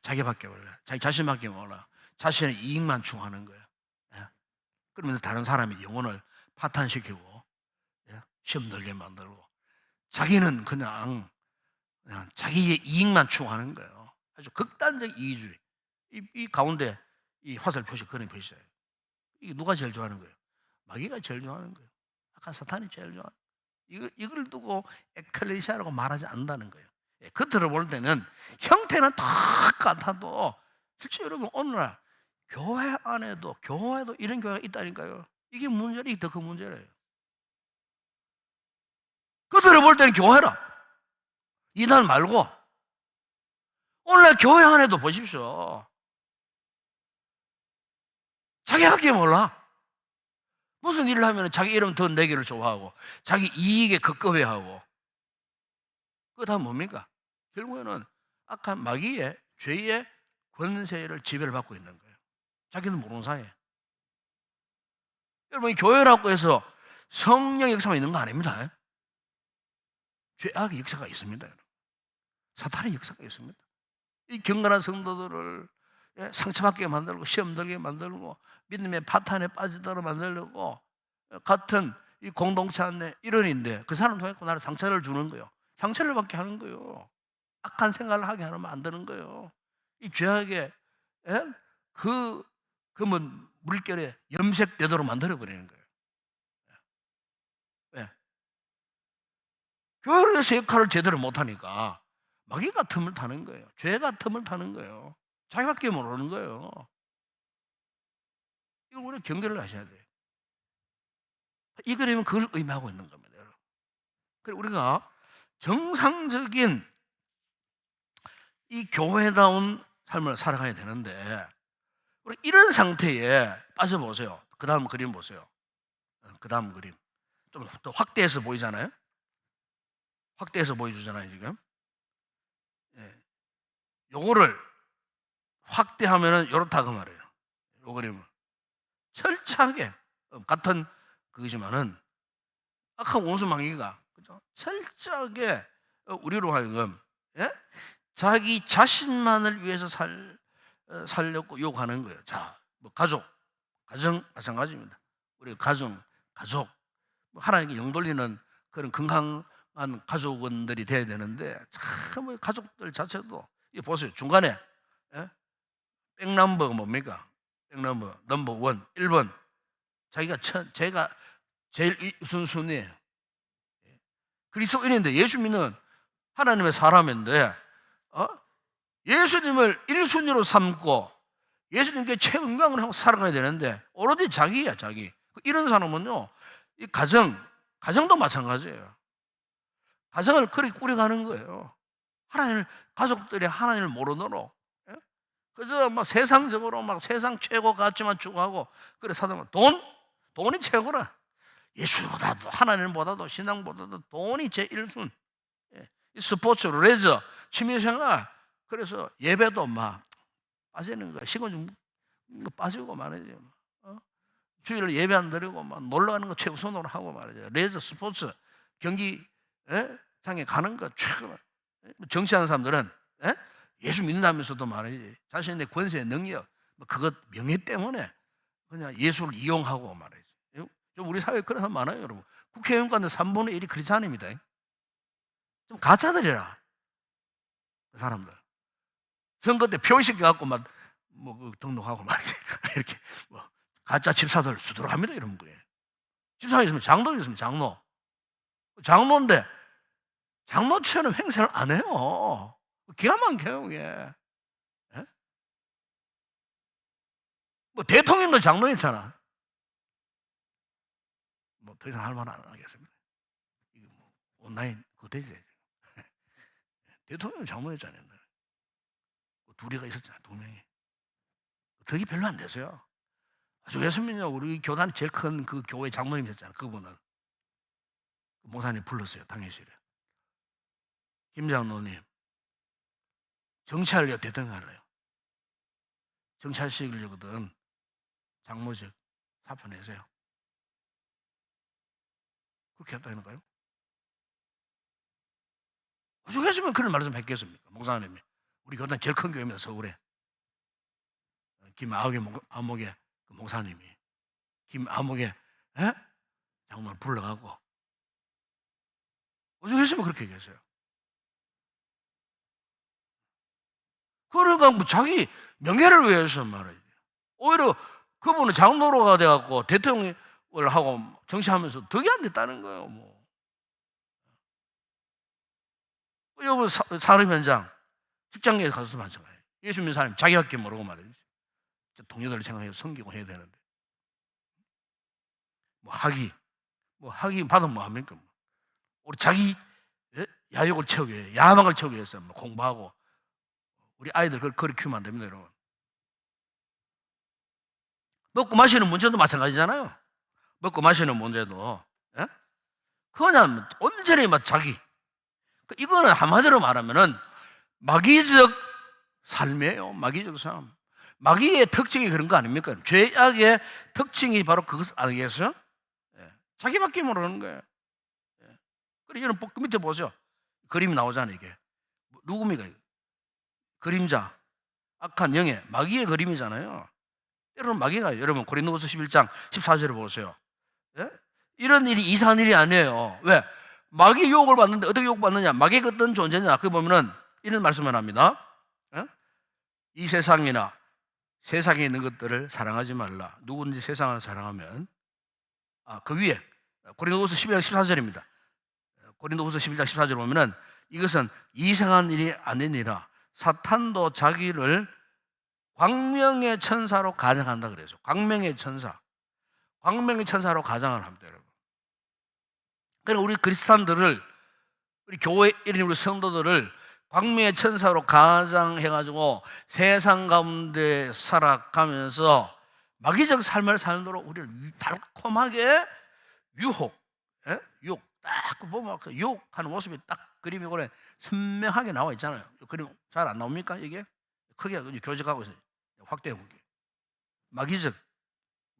자기밖에 몰라. 자기 자신밖에 몰라. 자신의 이익만 추구하는 거예요. 예. 그러면서 다른 사람의 영혼을 파탄시키고 예? 시험 들게 만들고 자기는 그냥 자기의 이익만 추구하는 거예요. 아주 극단적 이기주의. 이 가운데 이 화살 표시 그런 표시예요. 이게 누가 제일 좋아하는 거예요? 마귀가 제일 좋아하는 거예요. 아까 사탄이 제일 좋아하는 거예요. 이걸 두고 에클레시아라고 말하지 않는다는 거예요. 예, 겉으로 볼 때는 형태는 똑같아도 실제 여러분 오늘날 교회 안에도 교회도 이런 교회가 있다니까요. 이게 문제라 이게 더 큰 문제래요. 겉으로 볼 때는 교회라. 이단 말고 오늘날 교회 안에도 보십시오. 자기밖에 몰라. 무슨 일을 하면 자기 이름 더 내기를 좋아하고 자기 이익에 급급해하고 그거 다 뭡니까? 결국에는 악한 마귀의 죄의 권세를 지배를 받고 있는 거예요. 자기는 모르는 사이에. 여러분 교회라고 해서 성령 역사가 있는 거 아닙니다. 죄악의 역사가 있습니다. 사탄의 역사가 있습니다. 이 경건한 성도들을 상처받게 만들고 시험 들게 만들고 믿음의 파탄에 빠지도록 만들려고 같은 이 공동체 안에 일원인데 그 사람 통해 나를 상처를 주는 거예요. 상처를 받게 하는 거예요. 악한 생각을 하게 하면 안 되는 거예요. 이 죄악의 뭐 물결에 염색되도록 만들어버리는 거예요. 네. 그래서 역할을 제대로 못하니까 마귀가 틈을 타는 거예요. 죄가 틈을 타는 거예요. 자기밖에 모르는 거예요. 이걸 우리가 경계를 하셔야 돼요. 이 그림은 그걸 의미하고 있는 겁니다. 그리고 우리가 정상적인 이 교회다운 삶을 살아가야 되는데 우리 이런 상태에 빠져보세요. 그 다음 그림 보세요. 그 다음 그림 좀 더 확대해서 보이잖아요. 확대해서 보여주잖아요 지금. 요거를 확대하면은 요렇다 그 말이에요. 요 그림은 철저하게 같은 그거지만은 악한 원수마귀가 그죠? 철저하게 우리로 하여금 자기 자신만을 위해서 살려고 요구하는 거예요. 자, 뭐 가정 마찬가지입니다. 우리 가족 하나님께 영 돌리는 그런 건강한 가족원들이 돼야 되는데 참 가족들 자체도 이거 보세요. 중간에 백넘버가 뭡니까? 백넘버 넘버 원 1번 제가 제일 우선순위예요. 그리스도인인데 예수 믿는 하나님의 사람인데 예수님을 1순위로 삼고 예수님께 최은강을 하고 살아가야 되는데 오로지 자기야 자기. 이런 사람은요 이 가정도 마찬가지예요. 가정을 그렇게 꾸려가는 거예요. 가족들이 하나님을 모르도록 그저 막 세상적으로 막 세상 최고 가치만 추구하고 그래 사람은 돈이 최고라. 예수보다도 하나님보다도 신앙보다도 돈이 제1순. 스포츠, 레저, 취미생활. 그래서 예배도 막 빠지는 거야. 시간 좀 빠지고 말이죠. 주일을 예배 안 드리고 막 놀러 가는 거 최우선으로 하고 말이죠. 레저, 스포츠, 경기장에 가는 거 최고. 정치하는 사람들은 예수 믿는다면서도 말이지. 자신의 권세, 능력, 그것 명예 때문에 그냥 예수를 이용하고 말이지. 좀 우리 사회에 그런 사람 많아요, 여러분. 국회의원 가운데 3분의 1이 크리스찬입니다. 좀 가짜들이라. 그 사람들. 선거 때 표식 갖고 뭐 등록하고 말이지. 이렇게 가짜 집사들 수두룩합니다, 이런 거예요. 집사가 있으면 장로 있으면 장로인데 장로처럼 행세를 안 해요. 기가 막혀요, 이게. 뭐 대통령도 장로였잖아. 뭐 더 이상 할 말 안 하겠습니다. 이게 뭐 온라인 그거 되지. 대통령 장로였잖아요. 둘이가 있었잖아요. 2명이. 덕이 별로 안 되세요. 예수님은요, 우리 교단 제일 큰 그 교회 장로님이셨잖아요. 그분은 목사님 불렀어요. 당회실에. 김 장로님, 정치할래요? 대통령 할래요? 정치하시려거든 장모직 사표 내세요. 그렇게 했다니까요. 오죽했으면 그런 말씀 했겠습니까? 목사님이. 우리 교단 제일 큰 교회입니다. 서울에. 김아목의 그 목사님이. 김아목의 장로를 불러가고. 오죽했으면 그렇게 얘기했어요. 그러니까 뭐 자기 명예를 위해서 말이지. 오히려 그분은 장로가 돼갖고 대통령을 하고 정치하면서 덕이 안 됐다는 거예요. 뭐. 여러분 산업 현장, 직장에 가서도 마찬가지예요. 예수 믿는 사람이 자기밖에 모르고 말이지. 동료들을 생각해서 섬기고 해야 되는데. 뭐 학위 받으면 뭐 합니까? 우리 자기 야욕을 채우기 위해, 야망을 채우기 위해서 뭐 공부하고. 우리 아이들 그걸 키우면 안 됩니다, 여러분. 먹고 마시는 문제도 마찬가지잖아요. 먹고 마시는 문제도. 그냥 온전히 막 자기. 이거는 한마디로 말하면은 마귀적 삶이에요. 마귀적 삶. 마귀의 특징이 그런 거 아닙니까? 죄악의 특징이 바로 그것 아니겠어요? 자기밖에 모르는 거예요. 그리고 이런 그 밑에 보세요. 그림이 나오잖아요. 이게 누굽니까? 그림자, 악한 영의 마귀의 그림이잖아요. 때로는 마귀가, 여러분 고린도후서 11장 14절을 보세요. 예? 이런 일이 이상한 일이 아니에요. 왜? 마귀의 유혹을 받는데 어떻게 유혹받느냐? 마귀가 어떤 존재냐? 그 보면은 이런 말씀을 합니다. 예? 이 세상이나 세상에 있는 것들을 사랑하지 말라. 누구든지 세상을 사랑하면, 그 위에 고린도후서 11장 14절입니다. 고린도후서 11장 14절 보면은 이것은 이상한 일이 아니니라. 사탄도 자기를 광명의 천사로 가장한다 그래서. 광명의 천사. 광명의 천사로 가장을 합니다, 여러분. 그러니까 우리 그리스도인들을, 우리 교회 우리 성도들을 광명의 천사로 가장해가지고 세상 가운데 살아가면서 마귀적 삶을 살도록 우리를 달콤하게 유혹, 유혹 딱 보면 그 유혹하는 모습이 딱 그림이 그래 선명하게 나와 있잖아요. 그림 잘 안 나옵니까? 이게 크게 교직하고 있어요. 확대해 볼게요. 마귀적.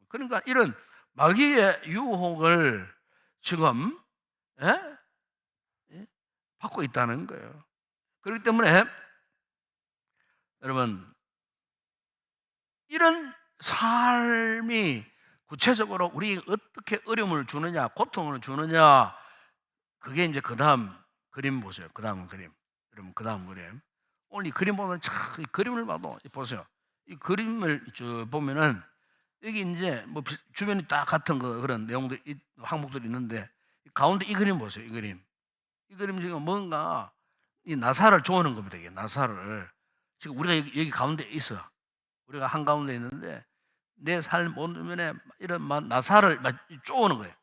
그러니까 이런 마귀의 유혹을 지금 받고 있다는 거예요. 그렇기 때문에 여러분, 이런 삶이 구체적으로 우리 어떻게 어려움을 주느냐, 고통을 주느냐, 그게 이제 그 다음 그림 보세요. 그 다음 그림. 여러분, 그 다음 그림. 오늘 이 그림 보면 참, 이 그림을 봐도 보세요. 이 그림을 쭉 보면은 여기 이제 뭐 주변이 딱 같은 그런 내용들, 항목들이 있는데 가운데 이 그림 보세요. 이 그림. 이 그림 지금 뭔가 이 나사를 조는 겁니다. 이게 나사를. 지금 우리가 여기 가운데 있어. 우리가 한 가운데 있는데 내 삶 모면에 이런 나사를 쪼는 거예요.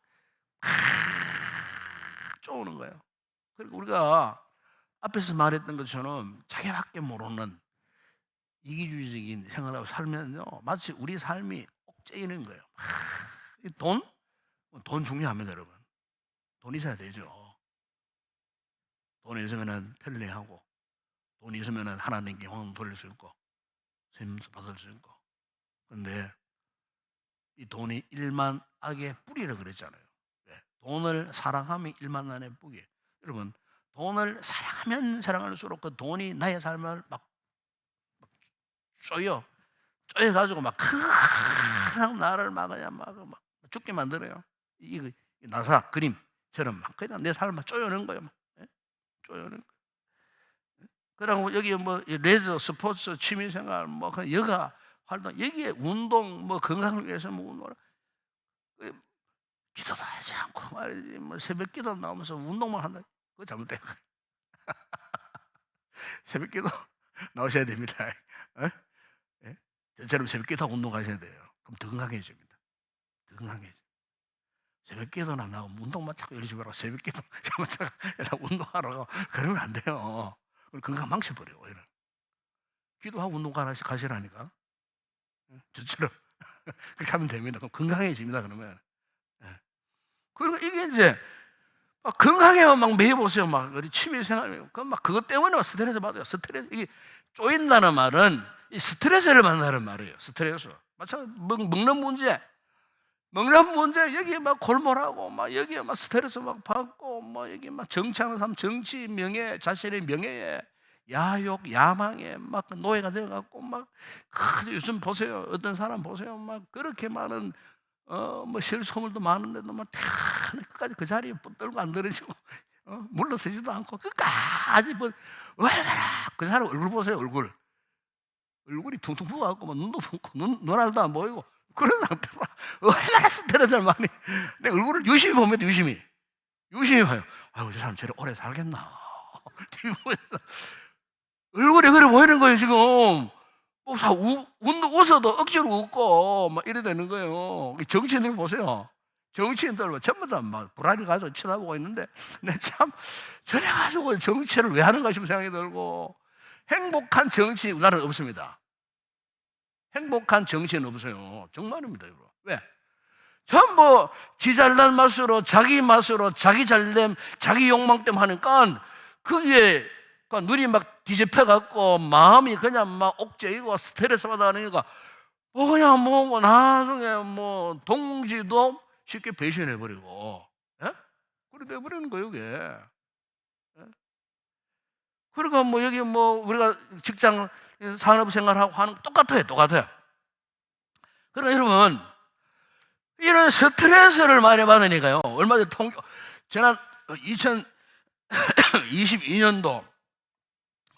쪼는 거예요. 그리고 우리가 앞에서 말했던 것처럼 자기밖에 모르는 이기주의적인 생활하고 살면요, 마치 우리 삶이 옥죄이는 거예요. 돈 중요합니다, 여러분. 돈 있어야 되죠. 돈 있으면 편리하고, 돈 있으면 하나님께 영광 돌릴 수 있고, 세임도 받을 수 있고. 근데 이 돈이 일만 악의 뿌리라 그랬잖아요. 돈을 사랑하면 일만 악의 뿌리. 여러분, 돈을 사랑하면 사랑할수록 그 돈이 나의 삶을 막 쪼여가지고 막 큰 나를 막 그냥 막 죽게 만들어요. 이 나사 그림처럼 막 그냥 내 삶을 막 쪼여는 거예요. 쪼여는 거예요. 그리고 여기 뭐 레저, 스포츠, 취미생활, 뭐 여가 활동, 여기에 운동, 뭐 건강을 위해서 뭐 운동, 기도도 하지 않고 말이지, 뭐 새벽 기도 나오면서 운동만 한다. 그거 잘못된 거예요. 새벽 기도 나오셔야 됩니다. 예? 저처럼 새벽 기도 운동 가셔야 돼요. 그럼 더 건강해집니다. 더 건강해져. 새벽 기도는 안 나오고 운동만 자꾸 열심히 하라고 새벽 기도 자꾸 운동하라고 그러면 안 돼요. 건강 망쳐버려요. 오히려. 기도하고 운동 가시라니까. 저처럼 그렇게 하면 됩니다. 그럼 건강해집니다. 그러면. 그리고 이게 이제 막 건강에만 막 매여보세요. 막 우리 취미생활, 막 그것 때문에 스트레스 받아요. 스트레스. 이게 쪼인다는 말은 이 스트레스를 만나는 말이에요. 스트레스. 마찬가지 먹는 문제, 여기에 막 골몰하고, 막 여기에 막 스트레스 막 받고, 막 여기 막 정치하는 사람, 정치, 명예, 자신의 명예에 야욕, 야망에 막 노예가 되어갖고, 막 요즘 보세요. 어떤 사람 보세요. 막 그렇게 많은 뭐 실수물도 많은데도 막 끝까지 그 자리에 붙들고 안 떨어지고, 물러서지도 않고 끝까지 뭐 얼마나 그 사람 얼굴 보세요. 얼굴이 퉁퉁 부어갖고 막 눈도 붓고 눈알도 안 보이고 그런 상태로 얼마나 스트레스를 많이. 내 얼굴을 유심히 보면 유심히 봐요. 아유, 저 사람 저래 오래 살겠나. TV 보면서 얼굴이 그래 보이는 거예요. 지금 웃어도 억지로 웃고 막 이래 되는 거예요. 정치인들 보세요. 정치인들 전부 다 막 불알이 가지고 쳐다보고 있는데, 내 참 저래 가지고 정치를 왜 하는가 싶은 생각이 들고. 행복한 정치 우리나라는 없습니다. 행복한 정치는 없어요. 정말입니다. 왜? 전부 지 잘난 맛으로, 자기 맛으로, 자기 잘됨, 자기 욕망 때문에 하니까 그게 눈이 막 뒤집혀갖고 마음이 그냥 막 옥죄이고 스트레스 받아가니까 그냥 뭐 나중에 뭐 동지도 쉽게 배신해버리고, 그래 돼버리는 거예요, 이게. 그러니까 뭐 여기 뭐 우리가 직장 산업 생활하고 하는 거 똑같아요. 그러니까 여러분, 이런 스트레스를 많이 받으니까요. 얼마 전에 지난 2022년도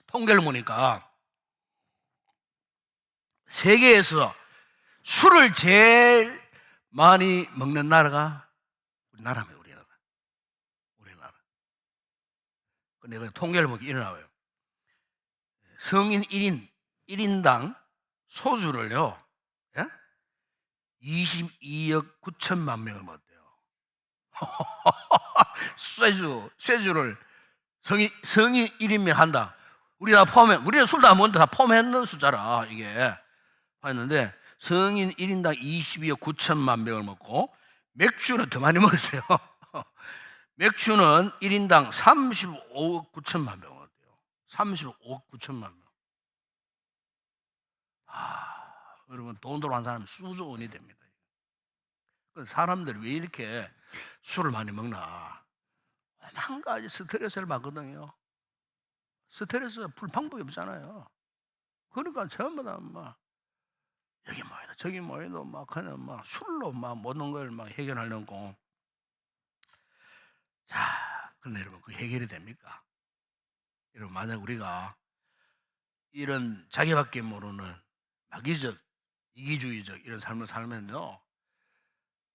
통계를 보니까 세계에서 술을 제일 많이 먹는 나라가 우리나라입니다. 우리나라. 근데 통계를 보기 이래 나와요. 성인 1인당 소주를요, 예? 22억 9천만 명을 먹었대요. 쇠주를 성인 1인명 한다. 우리는 술도 안 먹는데 다 포함했는 숫자라, 이게. 했는데, 성인 1인당 22억 9천만 병을 먹고, 맥주는 더 많이 먹었어요. 맥주는 1인당 35억 9천만 병을 먹었대요. 35억 9천만 명. 여러분, 돈 들어간 사람은 수조원이 됩니다. 사람들이 왜 이렇게 술을 많이 먹나? 한 가지 스트레스를 받거든요. 스트레스가 풀 방법이 없잖아요. 그러니까 전부 다 막 여기 모여도 저기 모여도 막 그냥 막 술로 막 모든 걸 막 해결하려고. 자, 근데 여러분, 그 해결이 됩니까? 여러분, 만약 우리가 이런 자기밖에 모르는 마귀적, 이기주의적 이런 삶을 살면요,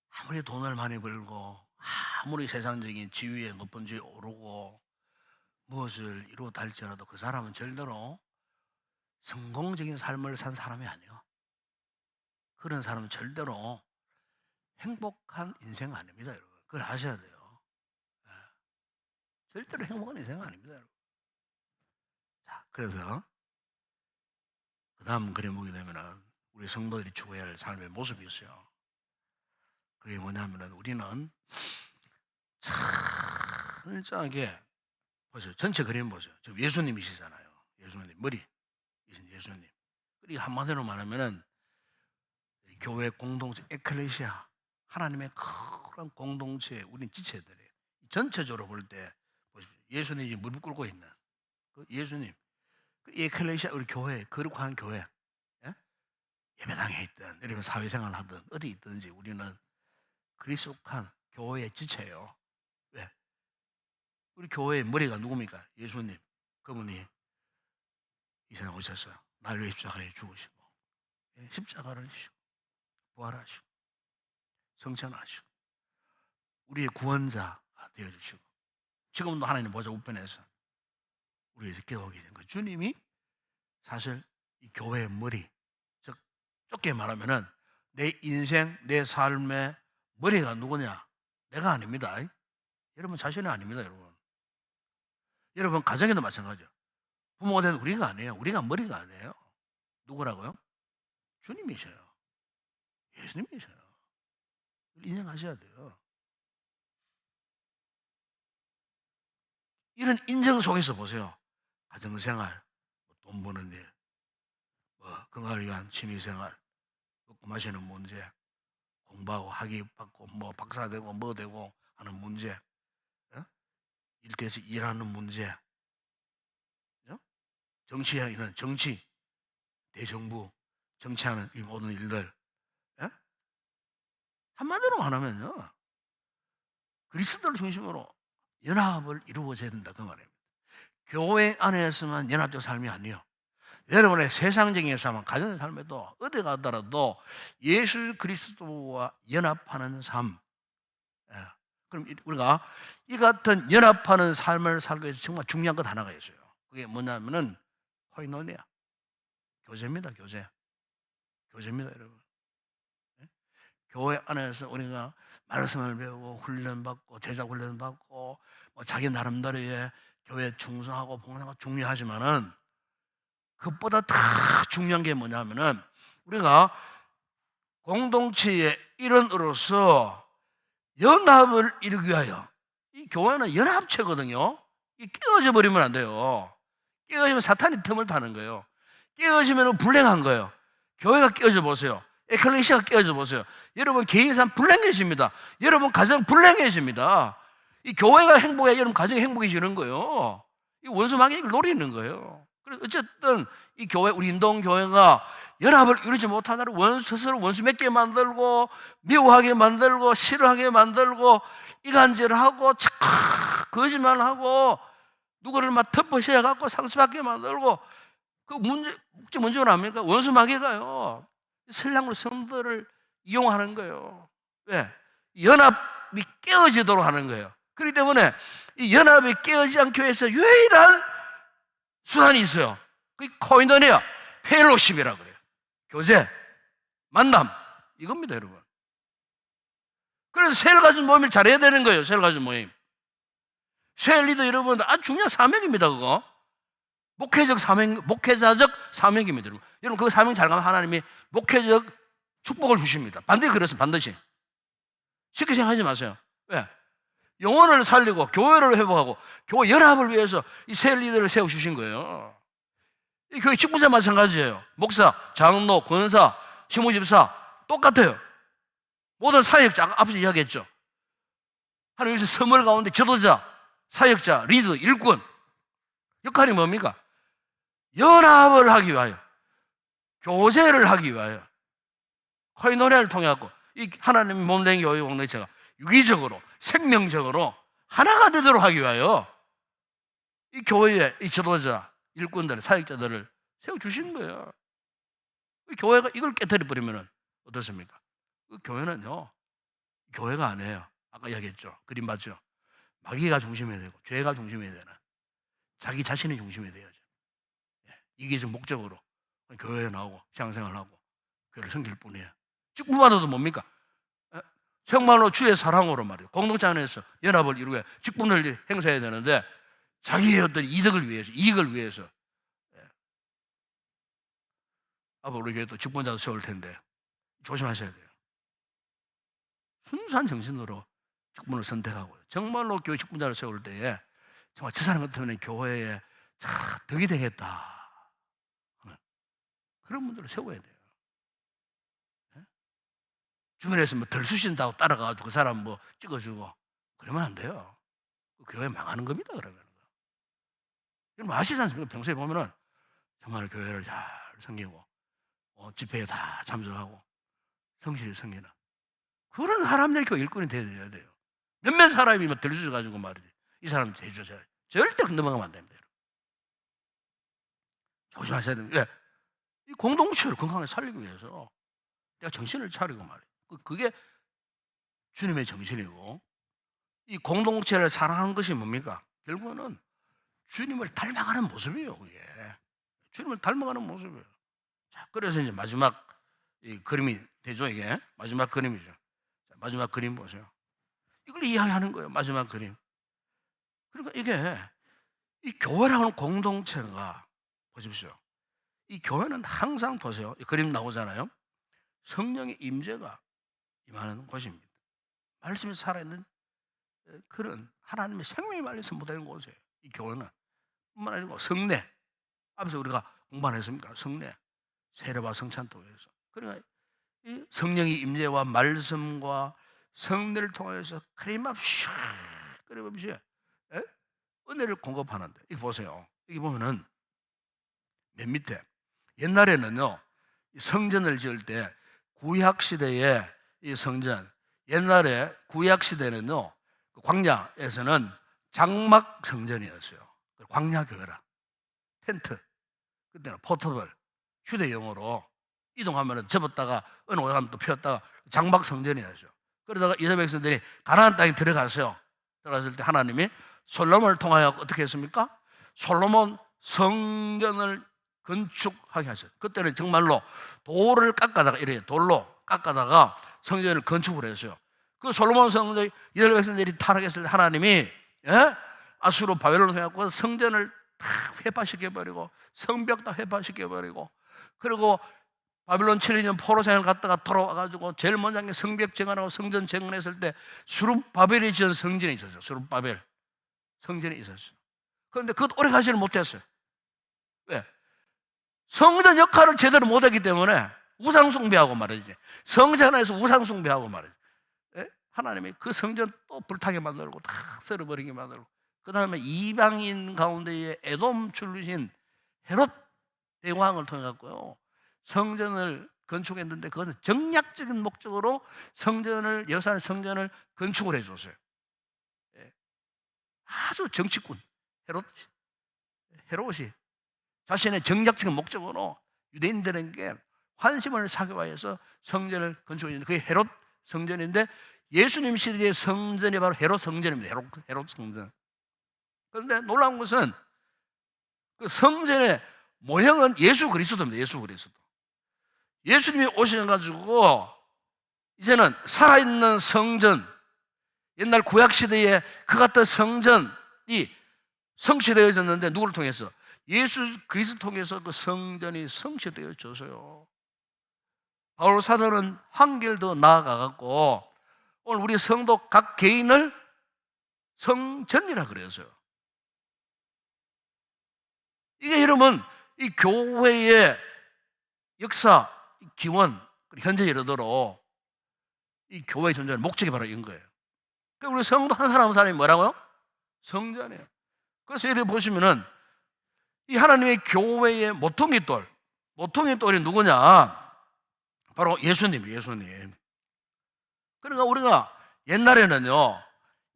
아무리 돈을 많이 벌고 아무리 세상적인 지위에 높은 지위에 오르고 무엇을 이루었다 할지라도 그 사람은 절대로 성공적인 삶을 산 사람이 아니에요. 그런 사람은 절대로 행복한 인생 아닙니다, 여러분. 그걸 아셔야 돼요. 절대로 행복한 인생은 아닙니다, 여러분. 자, 그래서 그 다음 그림 보게 되면은 우리 성도들이 추구해야 할 삶의 모습이 있어요. 그게 뭐냐면은 우리는 철저하게 보세요. 전체 그림 보세요. 저 예수님이시잖아요. 예수님 머리 예수님. 그리고 한마디로 말하면은 교회 공동체 에클레시아, 하나님의 큰 공동체, 우린 지체들이에요. 전체적으로 볼 때 보십시오. 예수님이 무릎 꿇고 있는 그 예수님, 그 에클레시아, 우리 교회, 거룩한 교회, 예? 예배당에 있든 여러분 사회생활 하든 어디 있든지 우리는 그리스도한 교회의 지체예요. 왜? 우리 교회의 머리가 누굽니까? 예수님. 그분이 이 세상 오셨어요. 날 위해 십자가에 죽으시고, 십자가를 지시고 부활하시고 성천하시고 우리의 구원자가 되어주시고 지금도 하나님 보좌 우편에서 우리에서 기도하게 된 그 주님이 사실 이 교회의 머리, 즉 좁게 말하면은 내 인생, 내 삶의 머리가 누구냐? 내가 아닙니다. 여러분 자신이 아닙니다, 여러분. 여러분 가정에도 마찬가지죠. 부모가 된 우리가 아니에요. 우리가 머리가 아니에요. 누구라고요? 주님이셔요. 예수님이셔요. 인정하셔야 돼요. 이런 인정 속에서 보세요. 가정생활, 돈 버는 일, 건강을 위한 취미생활, 먹고 마시는 문제, 공부하고 학위 받고 뭐 박사 되고 뭐 되고 하는 문제, 일대에서 일하는 문제, 정치에 있는 정치, 대정부, 정치하는 이 모든 일들, 한마디로 말하면요, 그리스도를 중심으로 연합을 이루어져야 된다, 그 말입니다. 교회 안에서만 연합적 삶이 아니에요. 여러분의 세상적인 삶, 가정의 삶에도 어디 가더라도 예수 그리스도와 연합하는 삶. 그럼 우리가 이 같은 연합하는 삶을 살기 위해서 정말 중요한 것 하나가 있어요. 그게 뭐냐면은 코이노니아, 교제입니다. 교제입니다, 여러분. 교회 안에서 우리가 말씀을 배우고 훈련받고 제자 훈련받고 뭐 자기 나름대로의 교회 충성하고 봉사가 중요하지만은 그것보다 더 중요한 게 뭐냐면은 우리가 공동체의 일원으로서 연합을 이루기 위하여, 이 교회는 연합체거든요. 이 깨어져 버리면 안 돼요. 깨어지면 사탄이 틈을 타는 거예요. 깨어지면 불행한 거예요. 교회가 깨어져 보세요. 에클레시아가 깨어져 보세요. 여러분 개인 삶 불행해집니다. 여러분 가정 불행해집니다. 이 교회가 행복해, 여러분 가정이 행복해지는 거예요. 이 원수 마귀를 노리는 거예요. 그래서 어쨌든 이 교회, 우리 인동교회가 연합을 이루지 못하다를 스스로 원수 맺게 만들고 미워하게 만들고 싫어하게 만들고 이간질하고 거짓말하고 누구를 막 덮어씌워 갖고 상처받게 만들고 그 문제는 압니까? 원수 마귀가요 신랑으로 성도를 이용하는 거예요. 왜? 연합이 깨어지도록 하는 거예요. 그렇기 때문에 이 연합이 깨어지지 않기 위해서 유일한 수단이 있어요. 그게 코이노니아, 펠로십이라고 그래요. 교제, 만남, 이겁니다, 여러분. 그래서 세일 가진 모임을 잘해야 되는 거예요. 세일 가진 모임. 세일 리더 여러분 아주 중요한 사명입니다. 그거 목회자적 사명입니다. 여러분 그 사명 잘 가면 하나님이 목회적 축복을 주십니다. 반드시 그렇습니다. 반드시 쉽게 생각하지 마세요. 왜? 영혼을 살리고 교회를 회복하고 교회 연합을 위해서 이 세일 리더를 세워주신 거예요. 이 교회 직분자 마찬가지예요. 목사, 장로, 권사, 지무집사 똑같아요. 모든 사역자, 앞에서 이야기했죠. 하나님께서 선물 가운데 지도자, 사역자, 리더, 일꾼 역할이 뭡니까? 연합을 하기 위하여, 교제를 하기 위하여, 코이노니아를 통해 갖고 이 하나님의 몸된 교회 공동체가 유기적으로, 생명적으로 하나가 되도록 하기 위하여 이 교회의 이 지도자, 일꾼들, 사역자들을 세워주신 거예요. 교회가 이걸 깨뜨려 버리면 어떻습니까? 그 교회는요, 교회가 아니에요. 아까 이야기했죠. 그림 봤죠? 마귀가 중심이 되고 죄가 중심이 되는 자기 자신이 중심이 돼야죠. 이기적 목적으로 교회에 나오고 신앙생활을 하고 교회를 섬길 뿐이에요. 직분받아도 뭡니까? 정말로 주의 사랑으로 말이에요. 공동체 안에서 연합을 이루게 직분을 행사해야 되는데 자기의 어떤 이익을 위해서 앞으로 우리 교회 또 직분자도 세울 텐데 조심하셔야 돼요. 순수한 정신으로 직분을 선택하고요. 정말로 교회 직분자를 세울 때에 정말 저 사람 같으면 교회에 덕이 되겠다 그런 분들을 세워야 돼요. 주변에서 뭐 덜 수신다고 따라가가지고 그 사람 뭐 찍어주고 그러면 안 돼요. 교회 망하는 겁니다. 그러면 여러분 아시지 않습니까? 평소에 보면은 정말 교회를 잘 섬기고 집회에 다 참석하고 성실히 섬기는 그런 사람들이 교회 일꾼이 되어야 돼요. 몇몇 사람이 뭐 덜 수셔가지고 말이지 이 사람 해주셔야 돼요. 절대 넘어가면 안 됩니다. 조심하셔야 됩니다. 왜? 이 공동체를 건강하게 살리기 위해서 내가 정신을 차리고 말이에요. 그게 주님의 정신이고 이 공동체를 사랑하는 것이 뭡니까? 결국은 주님을 닮아가는 모습이에요. 그게 주님을 닮아가는 모습이에요. 자, 그래서 이제 마지막 이 그림이 되죠. 이게 마지막 그림이죠. 자, 마지막 그림 보세요. 이걸 이야기하는 거예요. 마지막 그림. 그러니까 이게 이 교회라는 공동체가 보십시오. 이 교회는 항상 보세요. 이 그림 나오잖아요. 성령의 임재가 임하는 곳입니다. 말씀이 살아있는 그런 하나님의 생명이 말려서 못하는 곳이에요. 이 교회는 뿐만 아니고 성례 앞에서 우리가 공부 안 했습니까? 성례 세례와 성찬도에서 그러니까 이 성령의 임재와 말씀과 성례를 통해서 크림없이 은혜를 공급하는데 이거 보세요. 여기 보면은 맨 밑에 옛날에는요 성전을 지을 때 구약 시대에 이 성전 옛날에 구약 시대는요 광야에서는 장막 성전이었어요. 광야 교회라 텐트 그때는 포터블 휴대용으로 이동하면 접었다가 어느 곳에 가면 또 폈다가 장막 성전이었어요. 그러다가 이스라엘 백성들이 가나안 땅에 들어갔어요. 들어갔을 때 하나님이 솔로몬을 통하여 어떻게 했습니까? 솔로몬 성전을 건축하게 하셨어요. 그때는 정말로 돌을 깎아다가 이래 돌로 깎아다가 성전을 건축을 했어요. 그 솔로몬 성전 이스라엘 백성들이 타락했을 때 하나님이 아수르 바벨론을 해갖고 성전을 다 회파시켜버리고 성벽 다 회파시켜버리고 그리고 바벨론 7년 포로 생활을 갔다가 돌아와가지고 제일 먼저 한 게 성벽 정하고 성전 정원했을 때 수룹바벨이 지은 성전이 있었어요. 수룹바벨 성전이 있었어요. 그런데 그것 오래 가지를 못했어요. 왜? 성전 역할을 제대로 못했기 때문에 우상숭배하고 말이지. 성전 안에서 우상숭배하고 말이지. 하나님이 그 성전 또 불타게 만들고 다 썰어버리게 만들고 그 다음에 이방인 가운데에 에돔 출신 헤롯 대왕을 통해 갖고요 성전을 건축했는데, 그것은 정략적인 목적으로 성전을, 예루살렘 성전을 건축을 해줬어요. 예. 아주 정치꾼 헤롯이 자신의 정략적인 목적으로 유대인들에게 환심을 사교화해서 성전을 건축했는데, 그게 헤롯 성전인데, 예수님 시대의 성전이 바로 헤롯 성전입니다. 헤롯 성전. 그런데 놀라운 것은 그 성전의 모형은 예수 그리스도입니다. 예수 그리스도. 예수님이 오셔가지고 이제는 살아있는 성전, 옛날 구약시대에 그 같은 성전이 성취되어졌는데, 누구를 통해서? 예수 그리스도 통해서 그 성전이 성취되어져서요, 바울 사도는 한 길 더 나아가갖고 오늘 우리 성도 각 개인을 성전이라 그래서요. 이게 여러분, 이 교회의 역사, 기원, 현재 이르도록 이 교회의 존재의 목적이 바로 이런 거예요. 그러니까 우리 성도 한 사람 한 사람이 뭐라고요? 성전이에요. 그래서 이렇게 보시면은 이 하나님의 교회의 모퉁이돌이 누구냐? 바로 예수님. 그러니까 우리가 옛날에는요,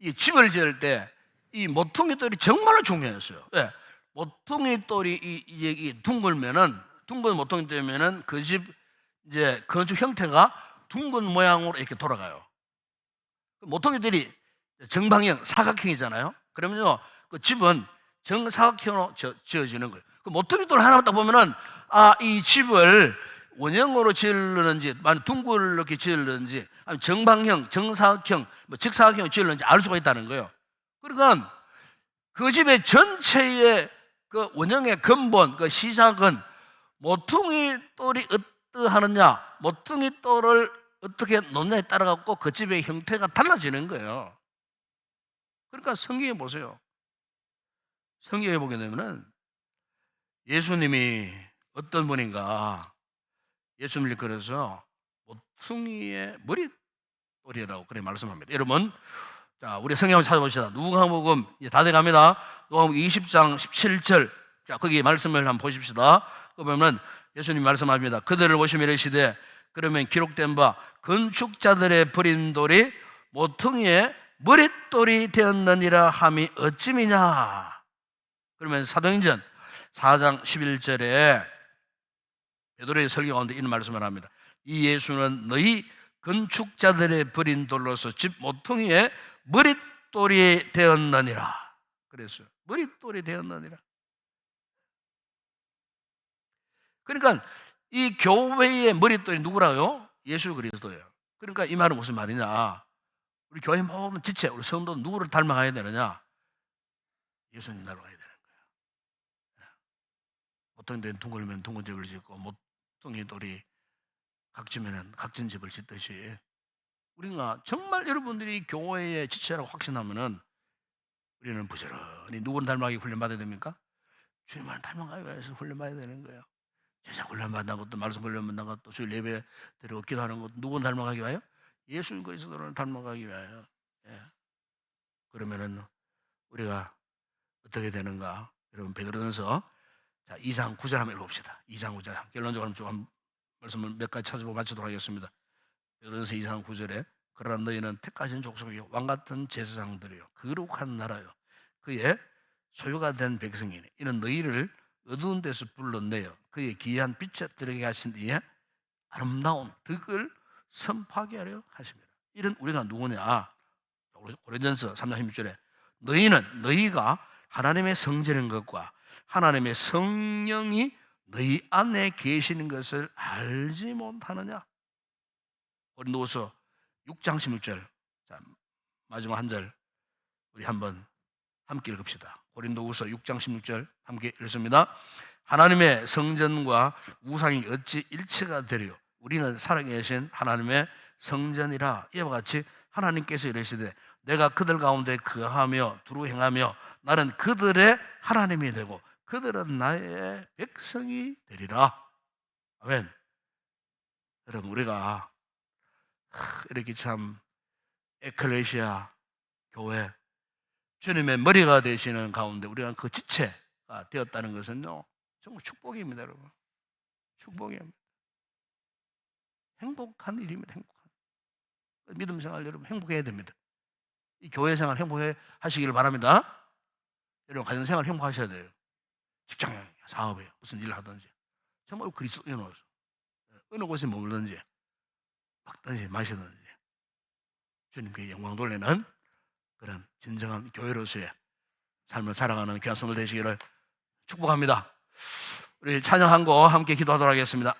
이 집을 지을 때 이 모퉁이돌이 정말로 중요했어요. 예. 모퉁이돌이 이 둥근 모퉁이돌이면은 그 집 이제 건축 형태가 둥근 모양으로 이렇게 돌아가요. 모퉁이돌이 정방형, 사각형이잖아요. 그러면요, 그 집은 정사각형으로 지어지는 거예요. 그 모퉁이돌 하나 딱 보면은 이 집을 원형으로 지으려는지, 둥글게 지으려는지, 아니면 정방형, 정사각형, 직사각형 지으려는지 알 수가 있다는 거예요. 그러니까 그 집의 전체의 그 원형의 근본, 그 시작은 모퉁이돌이 어떠하느냐, 모퉁이돌을 어떻게 놓느냐에 따라 갖고 그 집의 형태가 달라지는 거예요. 그러니까 성경에 보세요. 성경에 보게 되면은 예수님이 어떤 분인가, 예수님을 그래서 모퉁이의 머릿돌이라고 그렇게 말씀합니다. 여러분, 자, 우리 성경 한번 찾아봅시다. 누가복음 이제 다 돼갑니다. 누가복음 20장 17절. 자, 거기 말씀을 한번 보십시다. 그러면 예수님 말씀합니다. 그들을 보시며 이르시되, 그러면 기록된 바 건축자들의 버린 돌이 모퉁이의 머릿돌이 되었느니라 함이 어찌미냐. 그러면 사도행전 4장 11절에 베드로의 설교 가운데 이런 말씀을 합니다. 이 예수는 너희 건축자들의 버린 돌로서 집 모퉁이의 머릿돌이 되었느니라. 그랬어요. 머릿돌이 되었느니라. 그러니까 이 교회의 머릿돌이 누구라고요? 예수 그리스도예요. 그러니까 이 말은 무슨 말이냐? 우리 교회 모든 지체, 우리 성도는 누구를 닮아가야 되느냐? 예수님 닮아가야 되는 거예요. 보통 된 둥글면 둥근 집을 짓고, 모퉁이돌이 각지면은 각진 집을 짓듯이, 우리가 정말 여러분들이 교회의 지체라고 확신하면은 우리는 부지런히 누구를 닮아가기 훈련받아야 됩니까? 주님을 닮아가기 위해서 훈련받아야 되는 거예요. 제자 훈련받는 것도, 말씀 훈련받는 것도, 주일 예배 드리고 기도하는 것도 누구를 닮아가기 위하여? 예수 그리스도를 닮아가기 위하여. 예. 그러면은 우리가 어떻게 되는가? 여러분, 베드로전서 2장 9절 한번 읽어봅시다. 2장 9절 결론적으로 좀 말씀을 몇 가지 찾아보고 마치도록 하겠습니다. 베드로전서 2장 9절에 그러나 너희는 택하신 족속이요 왕같은 제사장들이요 거룩한 나라요 그의 소유가 된 백성이니 이는 너희를 어두운 데서 불러내어 그의 기이한 빛에 들어가게 하신 이에 아름다운 덕을 선포하게 하려 하십니다. 이런 우리가 누구냐? 고린도전서 3장 16절에 너희가 하나님의 성전인 것과 하나님의 성령이 너희 안에 계시는 것을 알지 못하느냐? 고린도후서 6장 16절. 자, 마지막 한 절 우리 한번 함께 읽읍시다. 고린도후서 6장 16절 함께 읽습니다. 하나님의 성전과 우상이 어찌 일체가 되리요? 우리는 살아계신 하나님의 성전이라. 이와 같이 하나님께서 이르시되 내가 그들 가운데 거하며 두루 행하며 나는 그들의 하나님이 되고 그들은 나의 백성이 되리라. 아멘. 여러분, 우리가 이렇게 참 에클레시아 교회 주님의 머리가 되시는 가운데 우리가 그 지체가 되었다는 것은요, 정말 축복입니다, 여러분. 축복입니다. 행복한 일입니다. 행복한. 믿음 생활 여러분 행복해야 됩니다. 이 교회 생활 행복해 하시기를 바랍니다. 여러분 가정 생활 행복하셔야 돼요. 직장에, 사업에, 무슨 일을 하든지 정말 그리스도인으로서 어느 곳에 머물든지 먹든지 마시든지 주님께 영광 돌리는 그런 진정한 교회로서의 삶을 살아가는 귀한 성도 되시기를 축복합니다. 우리 찬양 한 곡 함께 기도하도록 하겠습니다.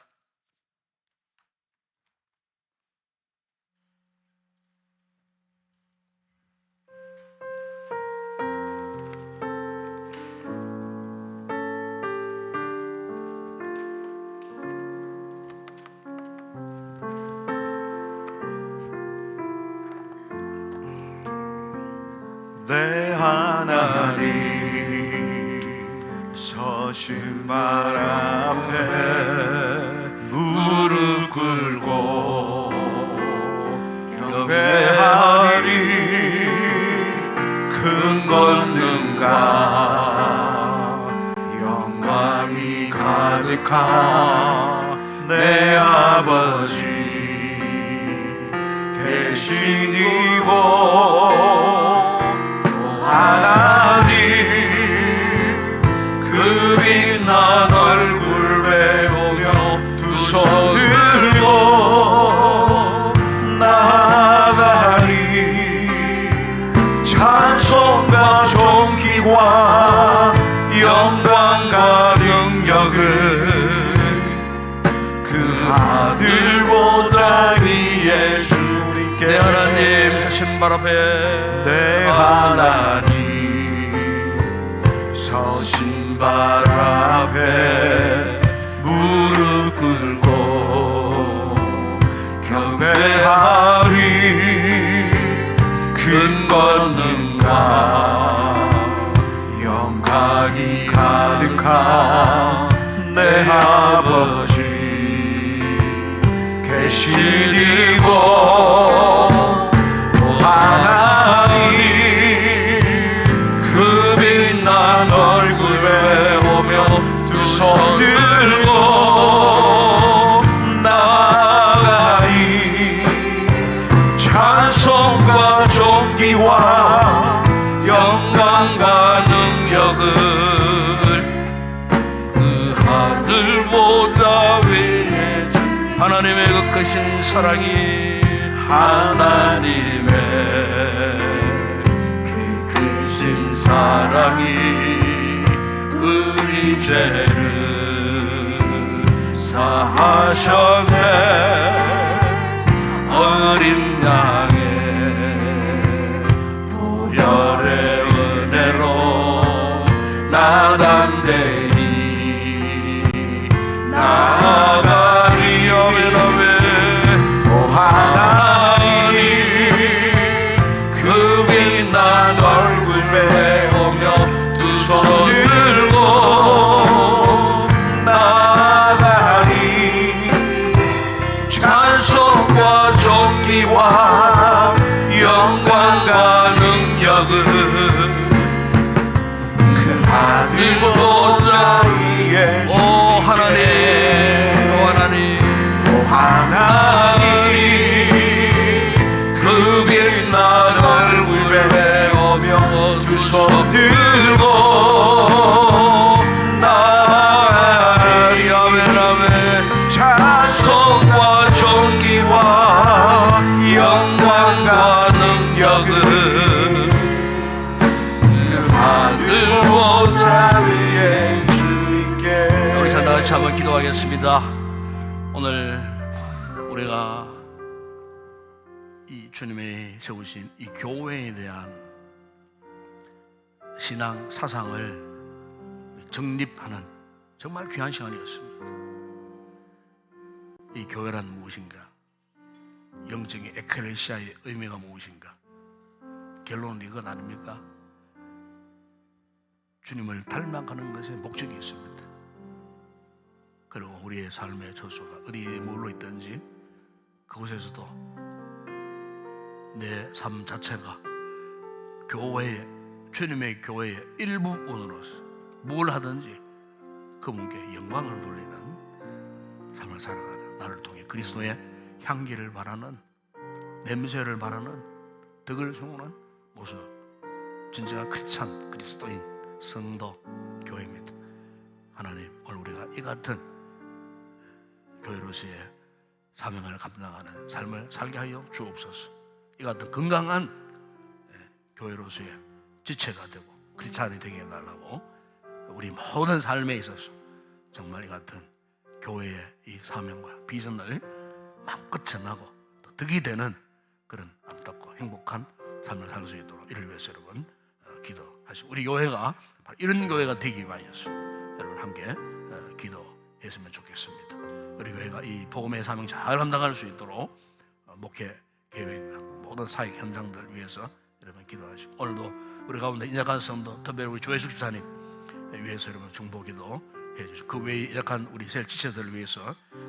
내 하나님 서신 발 앞에 무릎 꿇고 경배하리. 큰 권능과 영광이 가득한 내 아버지 계신 이곳 하나님 그 빛난 얼굴 배우며 두 손 들고 나아가리. 찬송과 존귀와 영광과 능력을 그 하늘 보좌 위에 주님께. 내 하나님 서신 발 앞에 내 하나님 서신 발 앞에 무릎 꿇고 경배하리. 큰 권능과 영광이 가득한 내 아버지 계신 이곳 하나님 그 빛난 얼굴 배우며 두 손 들고 나아가리. 찬송과 존귀와 영광과 능력을 그 하늘 보좌 위에 하나님의 그 크신 사랑이 하나님의 그 크신 사랑이 우리 죄를 사하셨네. 어린 양의 보혈의 은혜로 나 담대히 나아가리. 오 하나님 그 빛난 얼굴 배우며 두 손 들고 나아가리. 찬송과 존귀와 영광과 능력을 그 하늘 보좌 위에. 오 하나님, 오 하나님, 오 하나님 그 빛난 얼굴 배우며 두 손 들고 나아가리. 찬송과 존귀와 영광과 능력을 그 하늘 보좌 위에 주님께. 우리 다 같이 한번 기도하겠습니다. 오늘 우리가 이 주님이 세우신 이 교회에 대한 신앙 사상을 정립하는 정말 귀한 시간이었습니다. 이 교회란 무엇인가? 영적인 에클레시아의 의미가 무엇인가? 결론은 이건 아닙니까? 주님을 닮아가는 것에 목적이 있습니다. 그리고 우리의 삶의 처소가 어디에 머물러 있든지 그곳에서도 내 삶 자체가 교회의 주님의 교회의 일부분으로서 뭘 하든지 그분께 영광을 돌리는 삶을 살아가는, 나를 통해 그리스도의 향기를 바라는, 냄새를 바라는, 덕을 성하는 모습, 진정한 크리스찬, 그리스도인 성도 교회입니다. 하나님, 오늘 우리가 이 같은 교회로서의 사명을 감당하는 삶을 살게 하여 주옵소서. 이 같은 건강한 교회로서의 지체가 되고 크리스찬이 되게 해달라고, 우리 모든 삶에 있어서 정말 이 같은 교회의 이 사명과 비전을 마음껏 전하고 또 덕이 되는 그런 아름답고 행복한 삶을 살 수 있도록 이를 위해서 여러분 기도하시고, 우리 교회가 바로 이런 교회가 되기 위하여서 여러분 함께 기도했으면 좋겠습니다. 우리 교회가 이 복음의 사명 잘 감당할 수 있도록 목회 계획과 모든 사역 현장들을 위해서 여러분 기도하시고, 오늘도 우리 가운데 인약한 성도, 특별히 우리 조혜숙 집사님 위해서 여러분 중보기도 해주시고, 그 외에 약한 우리 셀 지체들을 위해서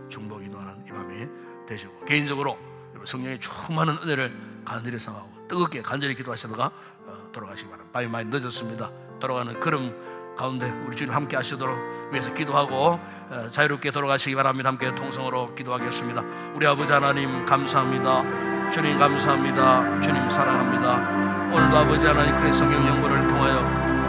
중보기도하는 이 밤이 되시고, 개인적으로 성령의 충만한 은혜를 간절히 생각하고 뜨겁게 간절히 기도하시다가 돌아가시기 바랍니다. 밤이 많이 늦었습니다. 돌아가는 걸음 가운데 우리 주님 함께 하시도록 위해서 기도하고 자유롭게 돌아가시기 바랍니다. 함께 통성으로 기도하겠습니다. 우리 아버지 하나님 감사합니다. 주님 감사합니다. 주님 사랑합니다. 오늘도 아버지 하나님 그의 성경 연구를 통하여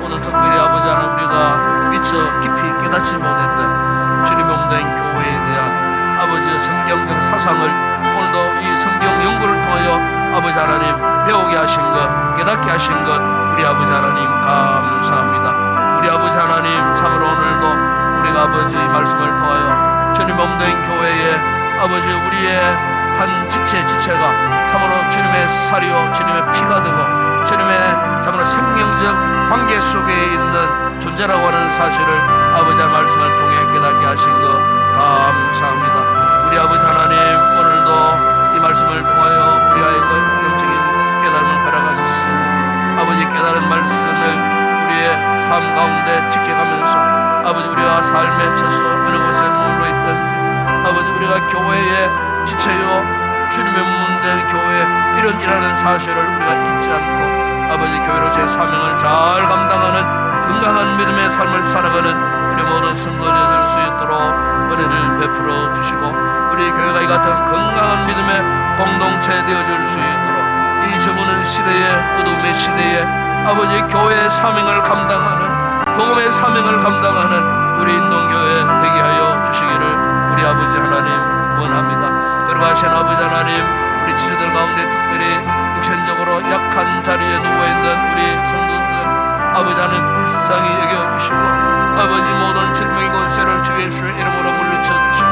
오늘 특별히 아버지 하나님 우리가 미처 깊이 깨닫지 못했던 주님의 몸된 교회에 대한 아버지의 성경적 사상을 오늘도 이 성경 연구를 통하여 아버지 하나님 배우게 하신 것, 깨닫게 하신 것, 우리 아버지 하나님 감사합니다. 우리 아버지 하나님 참으로 오늘도 우리가 아버지 말씀을 통하여 주님 몸된 교회에 아버지 우리의 한 지체가 참으로 주님의 살이요 주님의 피가 되고 주님의 참으로 생명적 관계 속에 있는 존재라고 하는 사실을 아버지의 말씀을 통해 깨닫게 하신 것 감사합니다. 우리 아버지 하나님 오늘도 이 말씀을 통하여 우리 아이의 영적인 깨달음을 허락하셨습니다. 아버지 깨달은 말씀을 우리의 삶 가운데 지켜가면서 아버지 우리가 삶에 있어서 어느 곳에 머물러 있든지 아버지 우리가 교회의 지체요 주님의 몸된 교회 이런 일하는 사실을 우리가 잊지 않고 아버지 교회로서의 사명을 잘 감당하는 건강한 믿음의 삶을 살아가는 우리 모든 성도들이 될 수 있도록 은혜를 베풀어 주시고 우리 교회가 이 같은 건강한 믿음의 공동체 되어줄 수 있도록 이 저무는 시대에 어두움의 시대에 아버지 교회의 사명을 감당하는 복음의 사명을 감당하는 우리 인동교회 되게 하여 주시기를 우리 아버지 하나님 원합니다. 걸어가신 아버지 하나님 우리 지체들 가운데 특별히 육신적으로 약한 자리에 누워있는 우리 성도들 아버지 하나님 불쌍히 여겨주시고 아버지 모든 질병의 권세를 주 예수의 이름으로 물리쳐주시고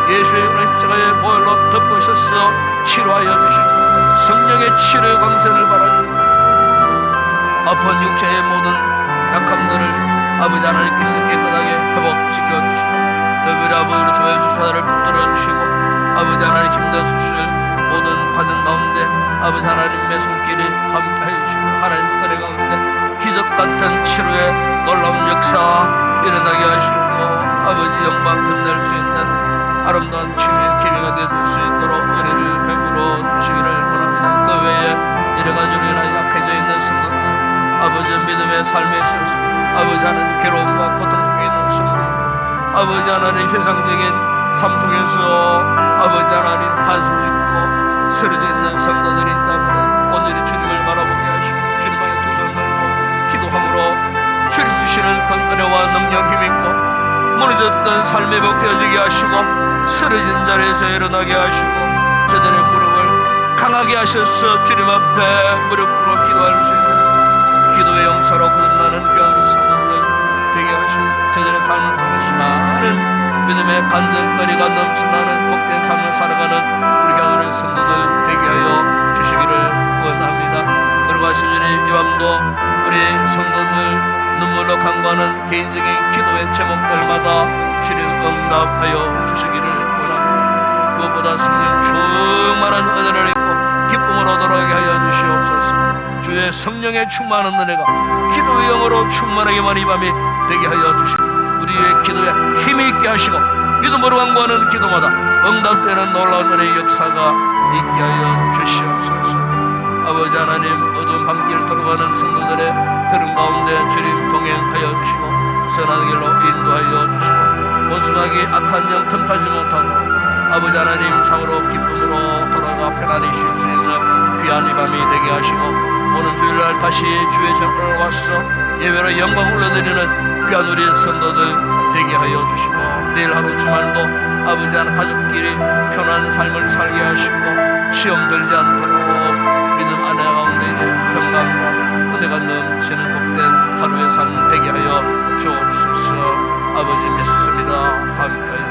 예수의 십자가의 보혈로 덮으셔서 치료하여 주시고 성령의 치료의 광선을 바라주고 아픈 육체의 모든 약함들을 아버지 하나님께서 깨끗하게 회복시켜주시고 특별히 아버지 주의 주사를 붙들어주시고 아버지 하나님 힘내주실 모든 과정 가운데 아버지 하나님의 손길이 함께해 주시고 하나님 은혜 가운데 기적 같은 치료의 놀라운 역사 일어나게 하시고 아버지 영광 빛낼 수 있는 아름다운 치유의 기회가 될 수 있도록 은혜를 베풀어 주시기를 원합니다. 그 외에 여러 가지로 인하여 약해져 있는 성도들 아버지 믿음의 삶에 있어서 아버지 하나님 괴로움과 고통 속에 있는 성도들 아버지 하나님 세상적인 삶 속에서 아버지 하나님 한숨 짓고 쓰러져 있는 성도들이 있다면 오늘이 주님을 바라보게 하시고 주님의 두 손 들고 기도함으로 주님 주시는 큰 은혜와 능력 힘 있고 무너졌던 삶의 벽 되어지게 하시고 쓰러진 자리에서 일어나게 하시고 저들의 무릎을 강하게 하셔서 주님 앞에 무릎 꿇어 기도할 수 있는 기도의 용서로 거듭나는 귀한 성도들 되게 하시고 저들의 삶을 통해서 많은 믿음의 간증거리가 넘쳐나는 복된 삶을 살아가는 우리 교회 성도들 되게 하여 주시기를 원합니다. 들어가신 주님 이 밤도 우리 성도들 눈물로 간구하는 개인적인 기도의 제목들마다 주님 응답하여 주시기를 원합니다. 무엇보다 성령 충만한 은혜를 입고 기쁨을 얻어가게 하여 주시옵소서. 주의 성령의 충만한 은혜가 기도의 영으로 충만하게만 이 밤이 되게 하여 주시고 우리의 기도에 힘이 있게 하시고 믿음으로 간구하는 기도마다 응답되는 놀라운 은혜의 역사가 있게 하여 주시옵소서. 아버지 하나님 어두운 밤길 돌아가는 성도들의 들은 가운데 주님 동행하여 주시고 선한 길로 인도하여 주시고 원수마귀 악한 영 틈타지 못하도록 아버지 하나님 참으로 기쁨으로 돌아가 편안히 쉴 수 있는 귀한 이 밤이 되게 하시고 오는 주일날 다시 주의 전을 와서 예배로 영광 올려드리는 귀한 우리 성도들 되게 하여 주시고 내일 하루 주말도 아버지 하나님 가족끼리 편안한 삶을 살게 하시고 시험 들지 않도록 믿음 안에 가운데 평강과 은혜가 넘치는 복된 하루의 삶 되게 하여 주옵소서. 아버지 믿습니다. 함께